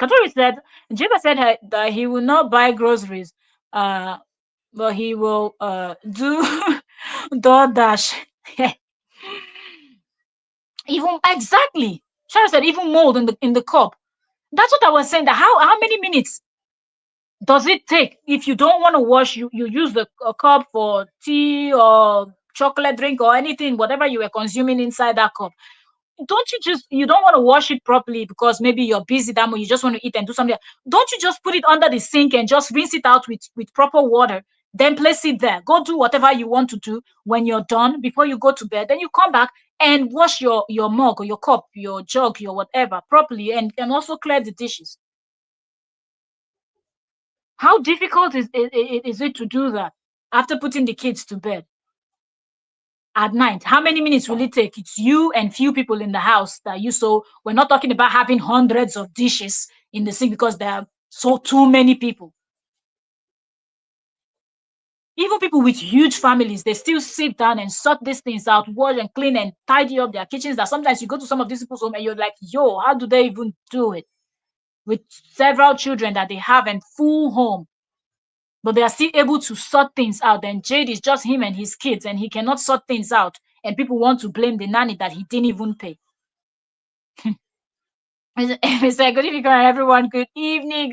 Katori said, Jiba said that he will not buy groceries, but he will do DoorDash. Even exactly. Shara said even mold in the cup. That's what I was saying. That how many minutes does it take if you don't want to wash? You use the cup for tea or chocolate drink or anything, whatever you were consuming inside that cup. You don't want to wash it properly because maybe you're busy that much, you just want to eat and do something. Don't you just put it under the sink and just rinse it out with proper water, then place it there, go do whatever you want to do. When you're done, before you go to bed, then you come back and wash your mug or your cup, your jug, your whatever properly, and also clear the dishes. How difficult is it to do that after putting the kids to bed? at night. How many minutes will it take? It's you and few people in the house that you. So we're not talking about having hundreds of dishes in the sink because there are so too many people. Even people with huge families, they still sit down and sort these things out, wash and clean and tidy up their kitchens. That sometimes you go to some of these people's home and you're like, yo, how do they even do it? With several children that they have and full home, but they are still able to sort things out. And Jade is just him and his kids, and he cannot sort things out. And people want to blame the nanny that he didn't even pay. Mr. Good evening, everyone. Good evening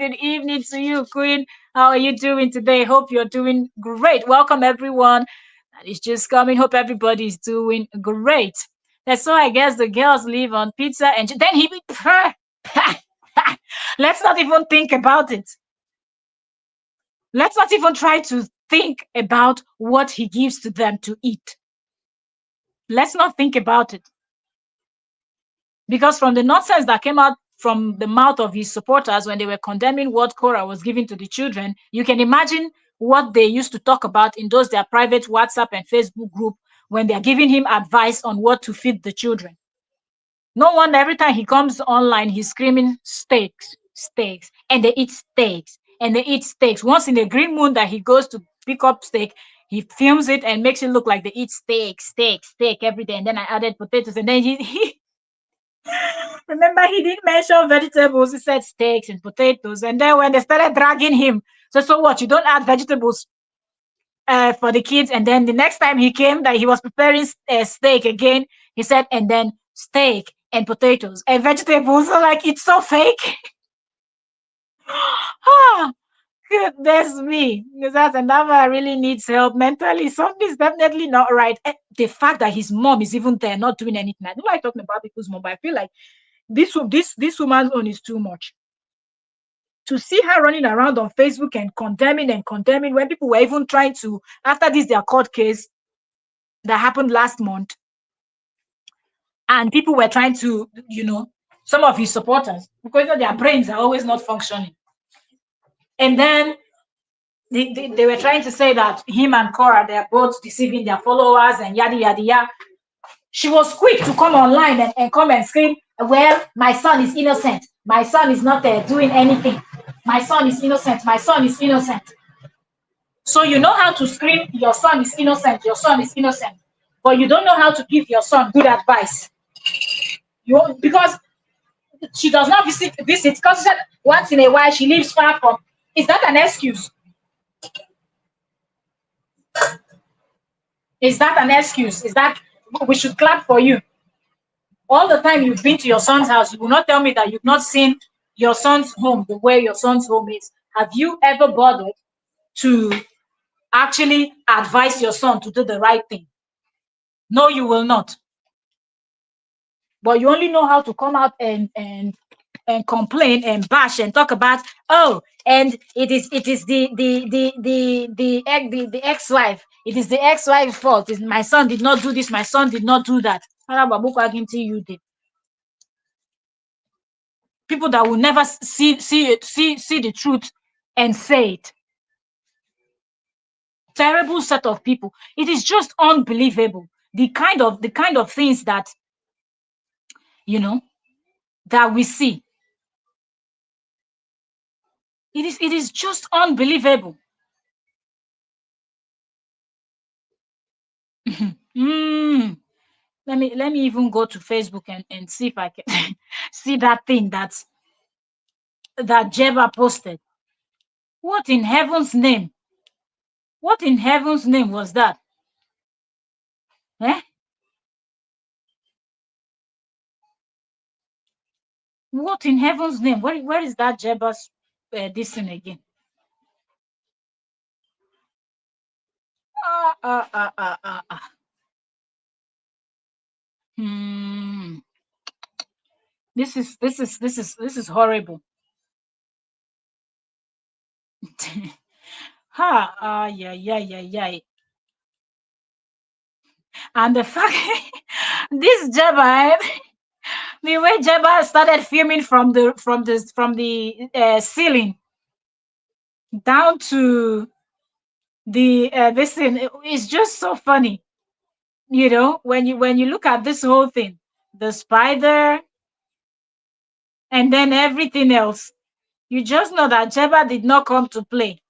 to you, Queen. How are you doing today? Hope you're doing great. Welcome, everyone that is just coming. Hope everybody's doing great. That's so I guess the girls live on pizza, and then he. Let's not even think about it. Let's not even try to think about what he gives to them to eat. Let's not think about it. Because from the nonsense that came out from the mouth of his supporters when they were condemning what Korra was giving to the children, you can imagine what they used to talk about in those their private WhatsApp and Facebook group when they're giving him advice on what to feed the children. No wonder every time he comes online, he's screaming steaks, steaks, and they eat steaks, and they eat steaks. Once in a green moon that he goes to pick up steak, he films it and makes it look like they eat steak, steak, steak every day. And then I added potatoes, and then he remember he didn't mention vegetables. He said steaks and potatoes. And then when they started dragging him, so what? You don't add vegetables for the kids. And then the next time he came, that he was preparing steak again, he said, and then steak and potatoes and vegetables. So like it's so fake. Ah, goodness me. Because that's another really needs help mentally. Something's definitely not right. The fact that his mom is even there, not doing anything. I don't like talking about people's mom, but I feel like this woman's own is too much. To see her running around on Facebook and condemning when people were even trying to, after this their court case that happened last month, and people were trying to, some of his supporters, because their brains are always not functioning. And then they were trying to say that him and Korra, they're both deceiving their followers and yada yada yada. She was quick to come online and come and scream, well, my son is innocent. My son is not doing anything. My son is innocent. My son is innocent. So you know how to scream, your son is innocent. Your son is innocent. But you don't know how to give your son good advice. Because she does not visit because once in a while she lives far from. Is that an excuse? Is that an excuse? Is that we should clap for you? All the time you've been to your son's house, you will not tell me that you've not seen your son's home, the way your son's home is. Have you ever bothered to actually advise your son to do the right thing? No, you will not. But you only know how to come out and complain and bash and talk about, oh, and it is the ex-wife. It is the ex-wife's fault. My son did not do this, my son did not do that. You did. People that will never see the truth and say it. Terrible set of people. It is just unbelievable. The kind of things that that we see. It is just unbelievable. Mm. Let me even go to Facebook and see if I can see that thing that Jeba posted. What in heaven's name? What in heaven's name was that? Eh? What in heaven's name? Where is that Jeba's this thing again? Ah ah ah ah ah ah. Hmm. This is horrible. Ha yeah yeah yeah yeah. And the fact this Jeba, the way Jeba started filming from the ceiling down to the this thing is just so funny. when you look at this whole thing, the spider and then everything else, you just know that Jeba did not come to play.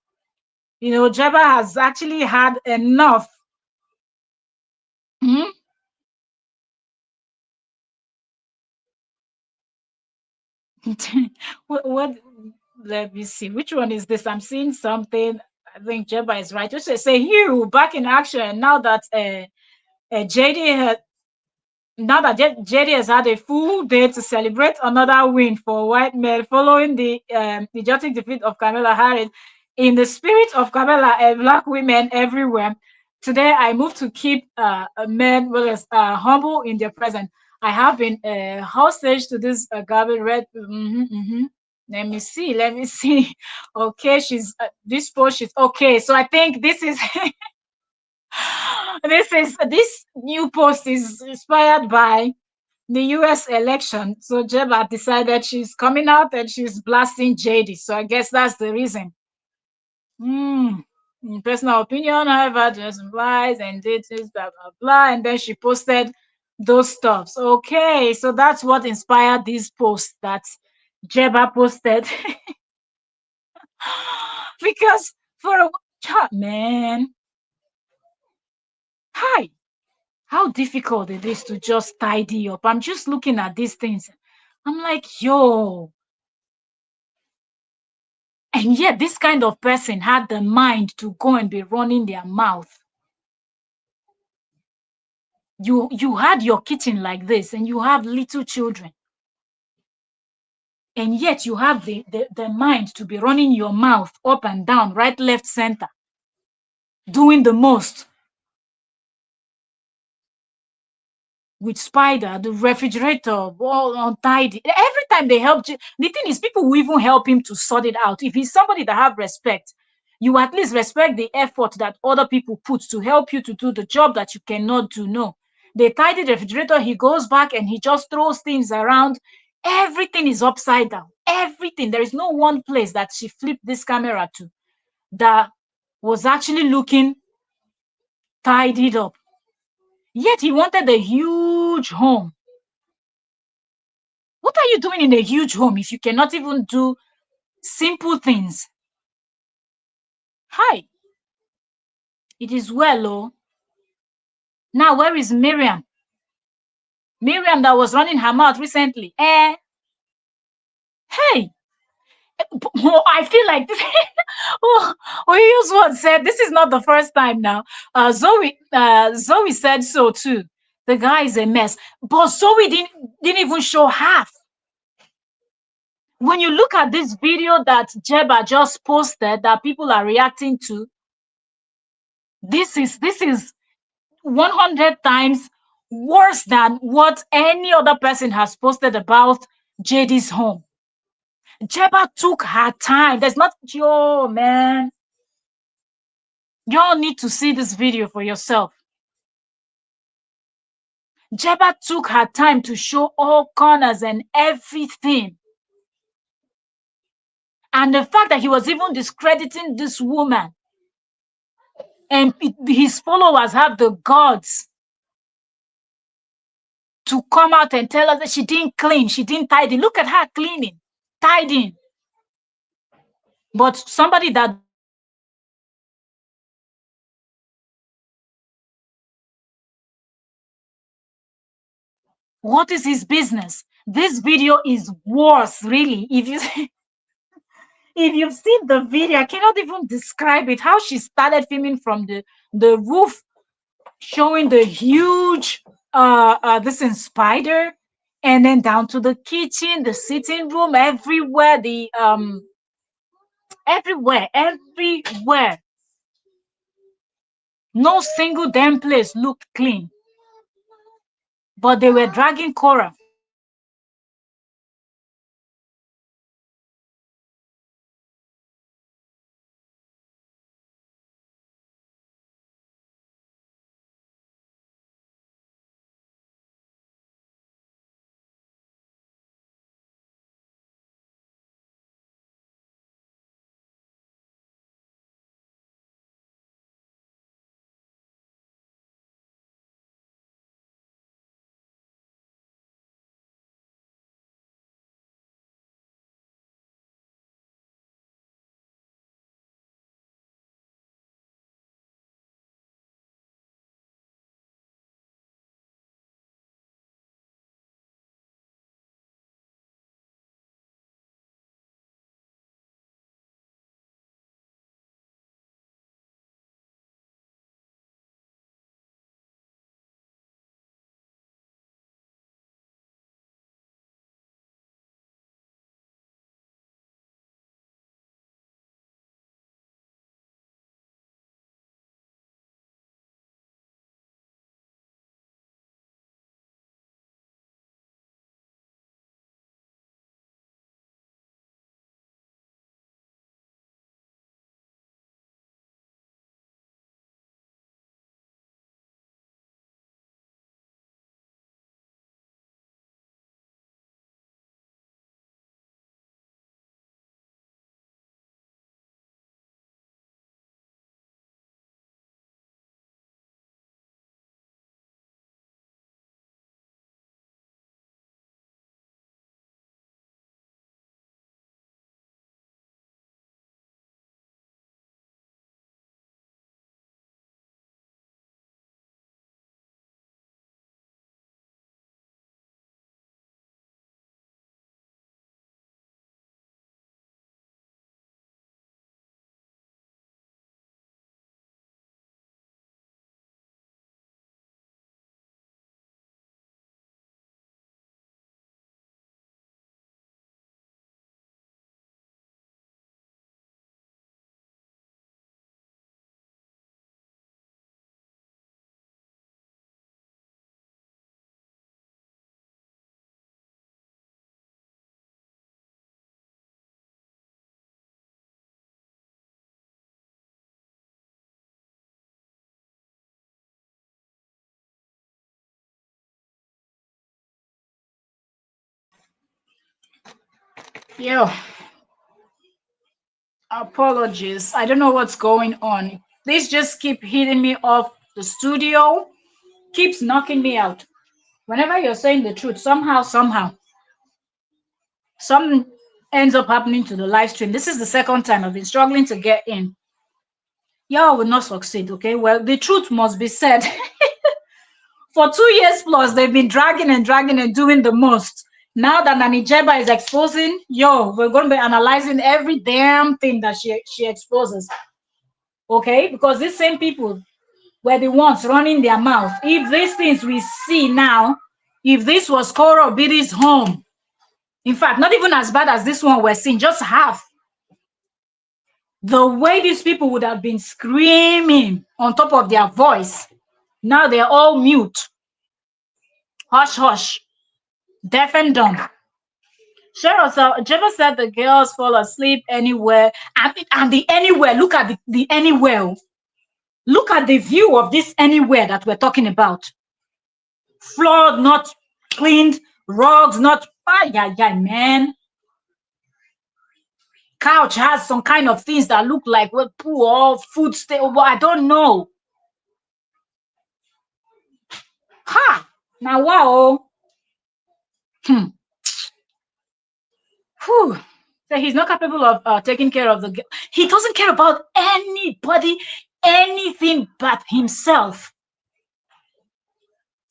Jeba has actually had enough. Hmm? what let me see, which one is this? I'm seeing something. I think Jeba is right. Just say Hero back in action now that JD JD has had a full day to celebrate another win for white men following the idiotic defeat of Kamala Harris. In the spirit of Kamala and black women everywhere, today I move to keep men humble in their presence. I have been hostage to this Gabi Red. Let me see. Okay, she's this post is okay. So I think this is this new post is inspired by the US election. So Jeba decided she's coming out and she's blasting JD. So I guess that's the reason. In personal opinion, however, just implies and dates, blah blah blah. And then she posted those stuffs. Okay, so that's what inspired this post that Jeba posted. Because for a man, hi, how difficult it is to just tidy up. I'm just looking at these things. I'm like, yo, and yet this kind of person had the mind to go and be running their mouth. You had your kitchen like this and you have little children, and yet you have the mind to be running your mouth up and down, right, left, center, doing the most with Spider, the refrigerator, all untidy. Every time they help, the thing is, people will even help him to sort it out. If he's somebody that have respect, you at least respect the effort that other people put to help you to do the job that you cannot do. No, they tidy the refrigerator, he goes back and he just throws things around. Everything is upside down. Everything. There is no one place that she flipped this camera to that was actually looking tidied up. Yet he wanted a huge home. What are you doing in a huge home if you cannot even do simple things? Hi, it is well, oh. Now, where is Miriam? Miriam that was running her mouth recently. Hey, I feel like this. Oh, Oyu's said this is not the first time now. Zoe said so too. The guy is a mess, but Zoe didn't even show half. When you look at this video that Jeba just posted that people are reacting to, this is 100 times worse than what any other person has posted about JD's home. Jeba took her time. There's not, yo, man. Y'all need to see this video for yourself. Jeba took her time to show all corners and everything. And the fact that he was even discrediting this woman, and his followers have the guts to come out and tell us that she didn't clean, she didn't tidy. Look at her cleaning, tidying. But somebody that what is his business? This video is worse, really. If you if you've seen the video, I cannot even describe it. How she started filming from the roof, showing the huge this in spider, and then down to the kitchen, the sitting room, everywhere, everywhere. No single damn place looked clean. But they were dragging Korra. Yo, apologies. I don't know what's going on. This just keep hitting me off the studio, keeps knocking me out. Whenever you're saying the truth, somehow, something ends up happening to the live stream. This is the second time I've been struggling to get in. Y'all will not succeed, okay? Well, the truth must be said. For 2 years plus, they've been dragging and dragging and doing the most. Now that Nani Jeba is exposing, we're going to be analyzing every damn thing that she exposes, okay? Because these same people were the ones running their mouth. If these things we see now, if this was Korra Biddy's home, in fact, not even as bad as this one we're seeing, just half. The way these people would have been screaming on top of their voice, now they're all mute. Hush, hush. Deaf and dumb. Cheryl, so Jeba said the girls fall asleep anywhere. And the anywhere, look at the anywhere. Look at the view of this anywhere that we're talking about. Floor not cleaned, rugs not, man. Couch has some kind of things that look like poo or food stay over. I don't know. Ha! Now wow. Whew. So he's not capable of taking care of the girl. He doesn't care about anybody, anything but himself.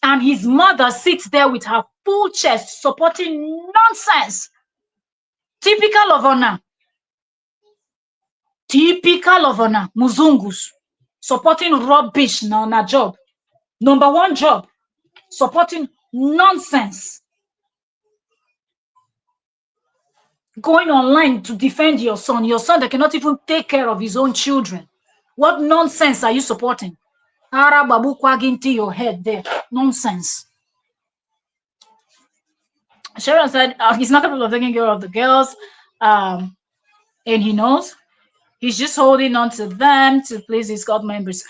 And his mother sits there with her full chest supporting nonsense. Typical of Ona. Typical of Ona. Muzungus. Supporting rubbish na on a job. Number one job. Supporting nonsense. Going online to defend your son that cannot even take care of his own children. What nonsense are you supporting? Babu into your head there. Nonsense. Sharon said he's not capable of taking care of the girls, and he knows. He's just holding on to them to please his God members.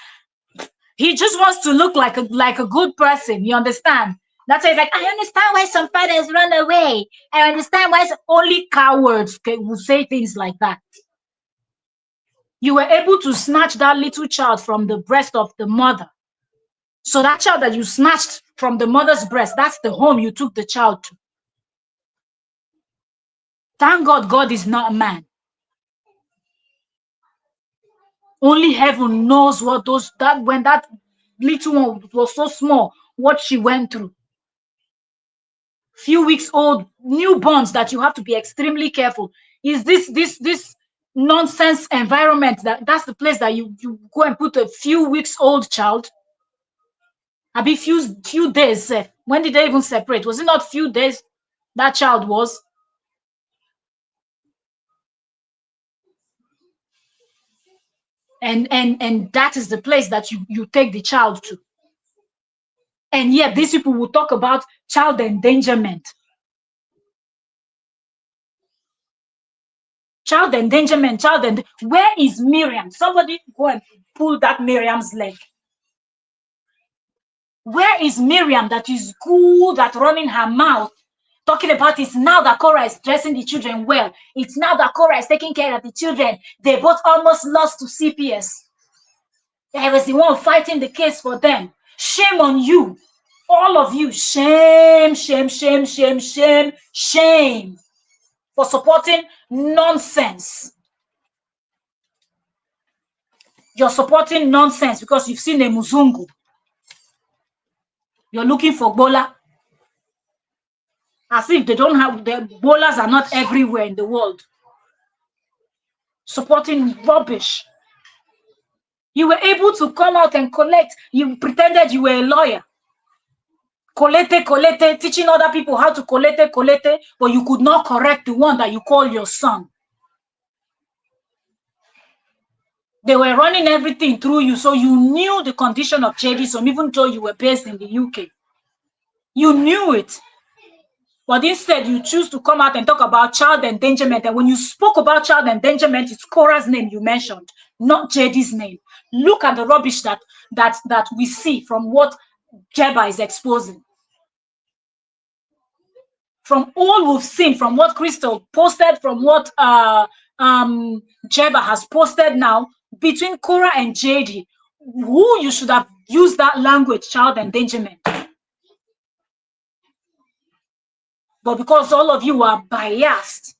He just wants to look like a good person. You understand? That's why he's like, I understand why some fathers run away. I understand why only cowards will say things like that. You were able to snatch that little child from the breast of the mother. So that child that you snatched from the mother's breast, that's the home you took the child to. Thank God, God is not a man. Only heaven knows what when that little one was so small, what she went through. Few weeks old, newborns that you have to be extremely careful. Is this nonsense environment that's the place that you go and put a few weeks old child? I be few days. When did they even separate? Was it not few days that child was? And that is the place that you take the child to. And yet these people will talk about child endangerment. Child endangerment, where is Miriam? Somebody go and pull that Miriam's leg. Where is Miriam that is good at running her mouth, talking about it's now that Korra is dressing the children well. It's now that Korra is taking care of the children. They both almost lost to CPS. I was the one fighting the case for them. Shame on you. All of you. Shame, shame, shame, shame, shame, shame for supporting nonsense. You're supporting nonsense because you've seen a Muzungu. You're looking for Bola. As if they don't have, the Bolas are not everywhere in the world. Supporting rubbish. You were able to come out and collect. You pretended you were a lawyer. Colete, teaching other people how to colete, but you could not correct the one that you call your son. They were running everything through you, so you knew the condition of JD, even though you were based in the UK. You knew it. But instead, you choose to come out and talk about child endangerment. And when you spoke about child endangerment, it's Korra's name you mentioned, not JD's name. Look at the rubbish that we see from what Jeba is exposing. from all we've seen, from what Crystal posted, from what Jeba has posted now, between Korra and JD, who you should have used that language, child endangerment. But because all of you are biased,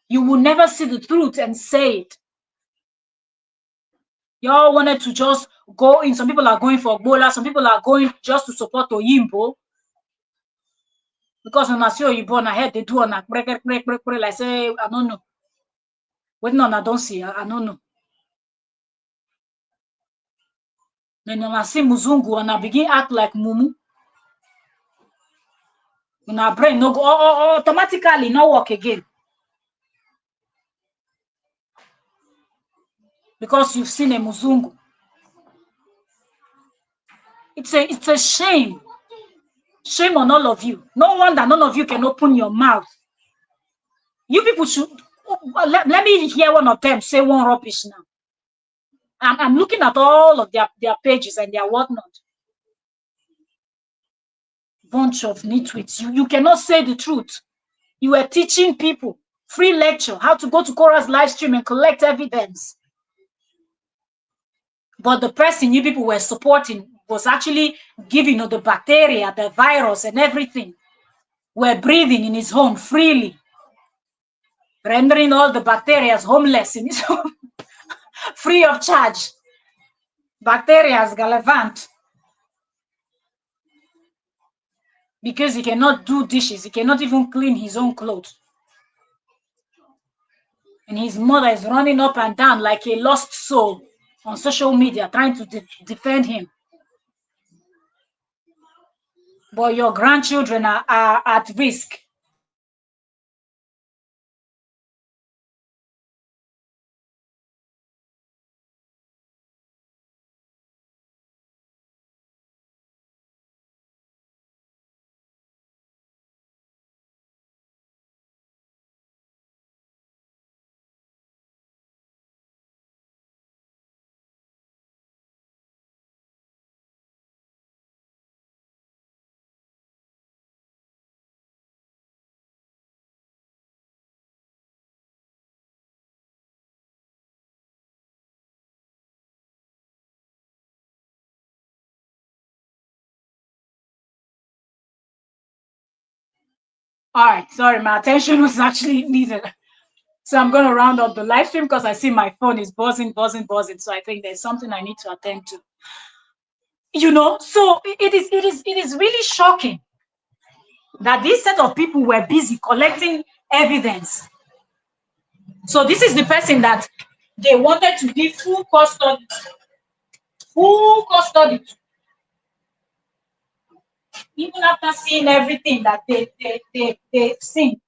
you will never see the truth and say it. Y'all wanted to just go in. Some people are going for Bola, some people are going just to support Oyimbo. Because when I see Oyimbo, I heard they do on a like say, I don't know. When I don't see, I don't know. Then when I see Muzungu and I begin act like Mumu, when our brain no go automatically not work again. Because you've seen a Muzungu. It's a shame. Shame on all of you. No wonder none of you can open your mouth. You people should let me hear one of them say one rubbish now. I'm looking at all of their pages and their whatnot. Bunch of nitwits. You cannot say the truth. You were teaching people free lecture how to go to Korra's live stream and collect evidence. But the person you people were supporting was actually giving the bacteria, the virus, and everything. Were breathing in his home freely, rendering all the bacteria homeless in his home, free of charge. Bacteria gallivant. Because he cannot do dishes, he cannot even clean his own clothes. And his mother is running up and down like a lost soul on social media trying to defend him. But your grandchildren are at risk. All right, sorry, my attention was actually needed. So I'm going to round up the live stream because I see my phone is buzzing. So I think there's something I need to attend to. So it is really shocking that this set of people were busy collecting evidence. So this is the person that they wanted to give full custody. Even after seeing everything that they've seen.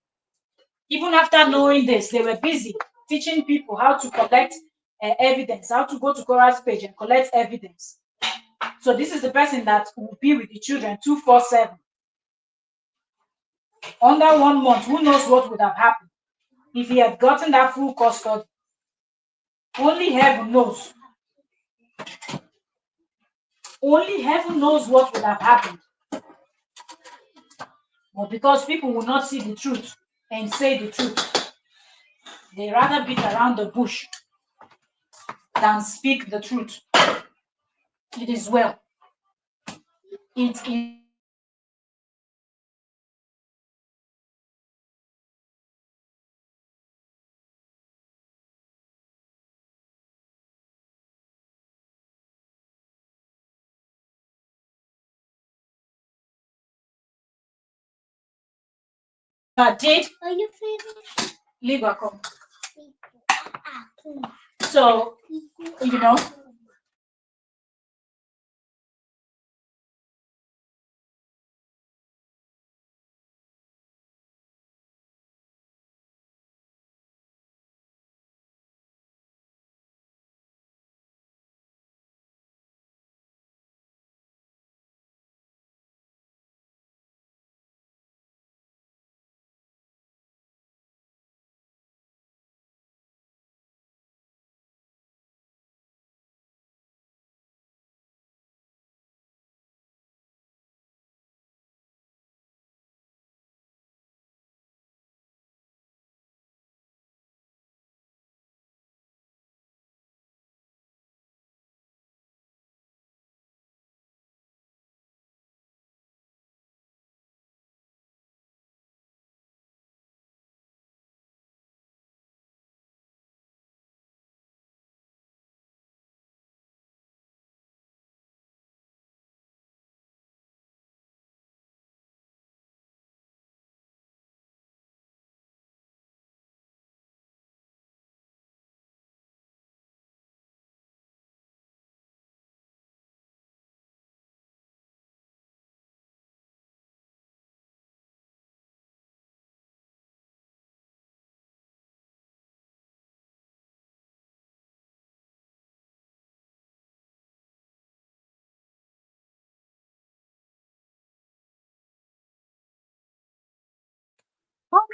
Even after knowing this, they were busy teaching people how to collect evidence, how to go to Korra's page and collect evidence. So this is the person that will be with the children 247. Under 1 month, who knows what would have happened if he had gotten that full custody? Only heaven knows. Only heaven knows what would have happened. But because people will not see the truth and say the truth, they rather beat around the bush than speak the truth. It is well. It is did. Are you finished? Leave her come. So,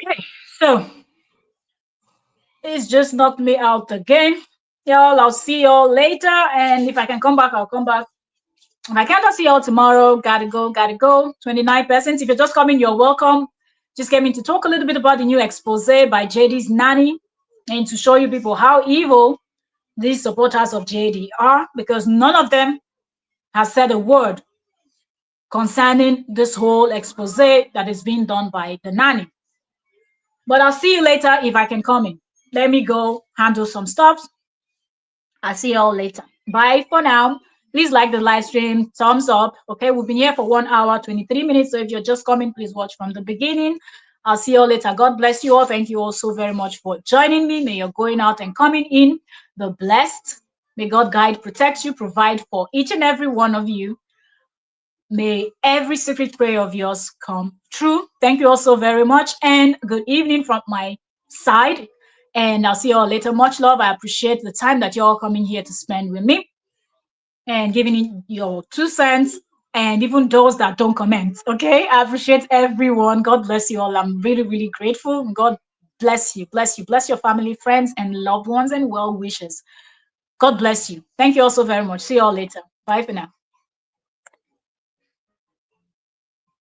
Okay, so it's just knocked me out again. Y'all, I'll see y'all later. And if I can come back, I'll come back. If I can't, I'll see y'all tomorrow. Gotta go, gotta go. 29%. If you're just coming, you're welcome. Just came in to talk a little bit about the new expose by JD's Nanny and to show you people how evil these supporters of JD are, because none of them has said a word concerning this whole expose that is being done by the nanny. But I'll see you later if I can come in. Let me go handle some stuff. I'll see you all later. Bye for now. Please like the live stream, thumbs up. Okay, we've been here for 1 hour, 23 minutes. So if you're just coming, please watch from the beginning. I'll see you all later. God bless you all. Thank you all so very much for joining me. May you're going out and coming in the blessed. May God guide, protect you, provide for each and every one of you. May every secret prayer of yours come true. Thank you all so very much. And good evening from my side. And I'll see you all later. Much love. I appreciate the time that you're all coming here to spend with me and giving your 2 cents. And even those that don't comment. Okay. I appreciate everyone. God bless you all. I'm really, really grateful. God bless you. Bless you. Bless your family, friends, and loved ones and well wishers. God bless you. Thank you all so very much. See you all later. Bye for now.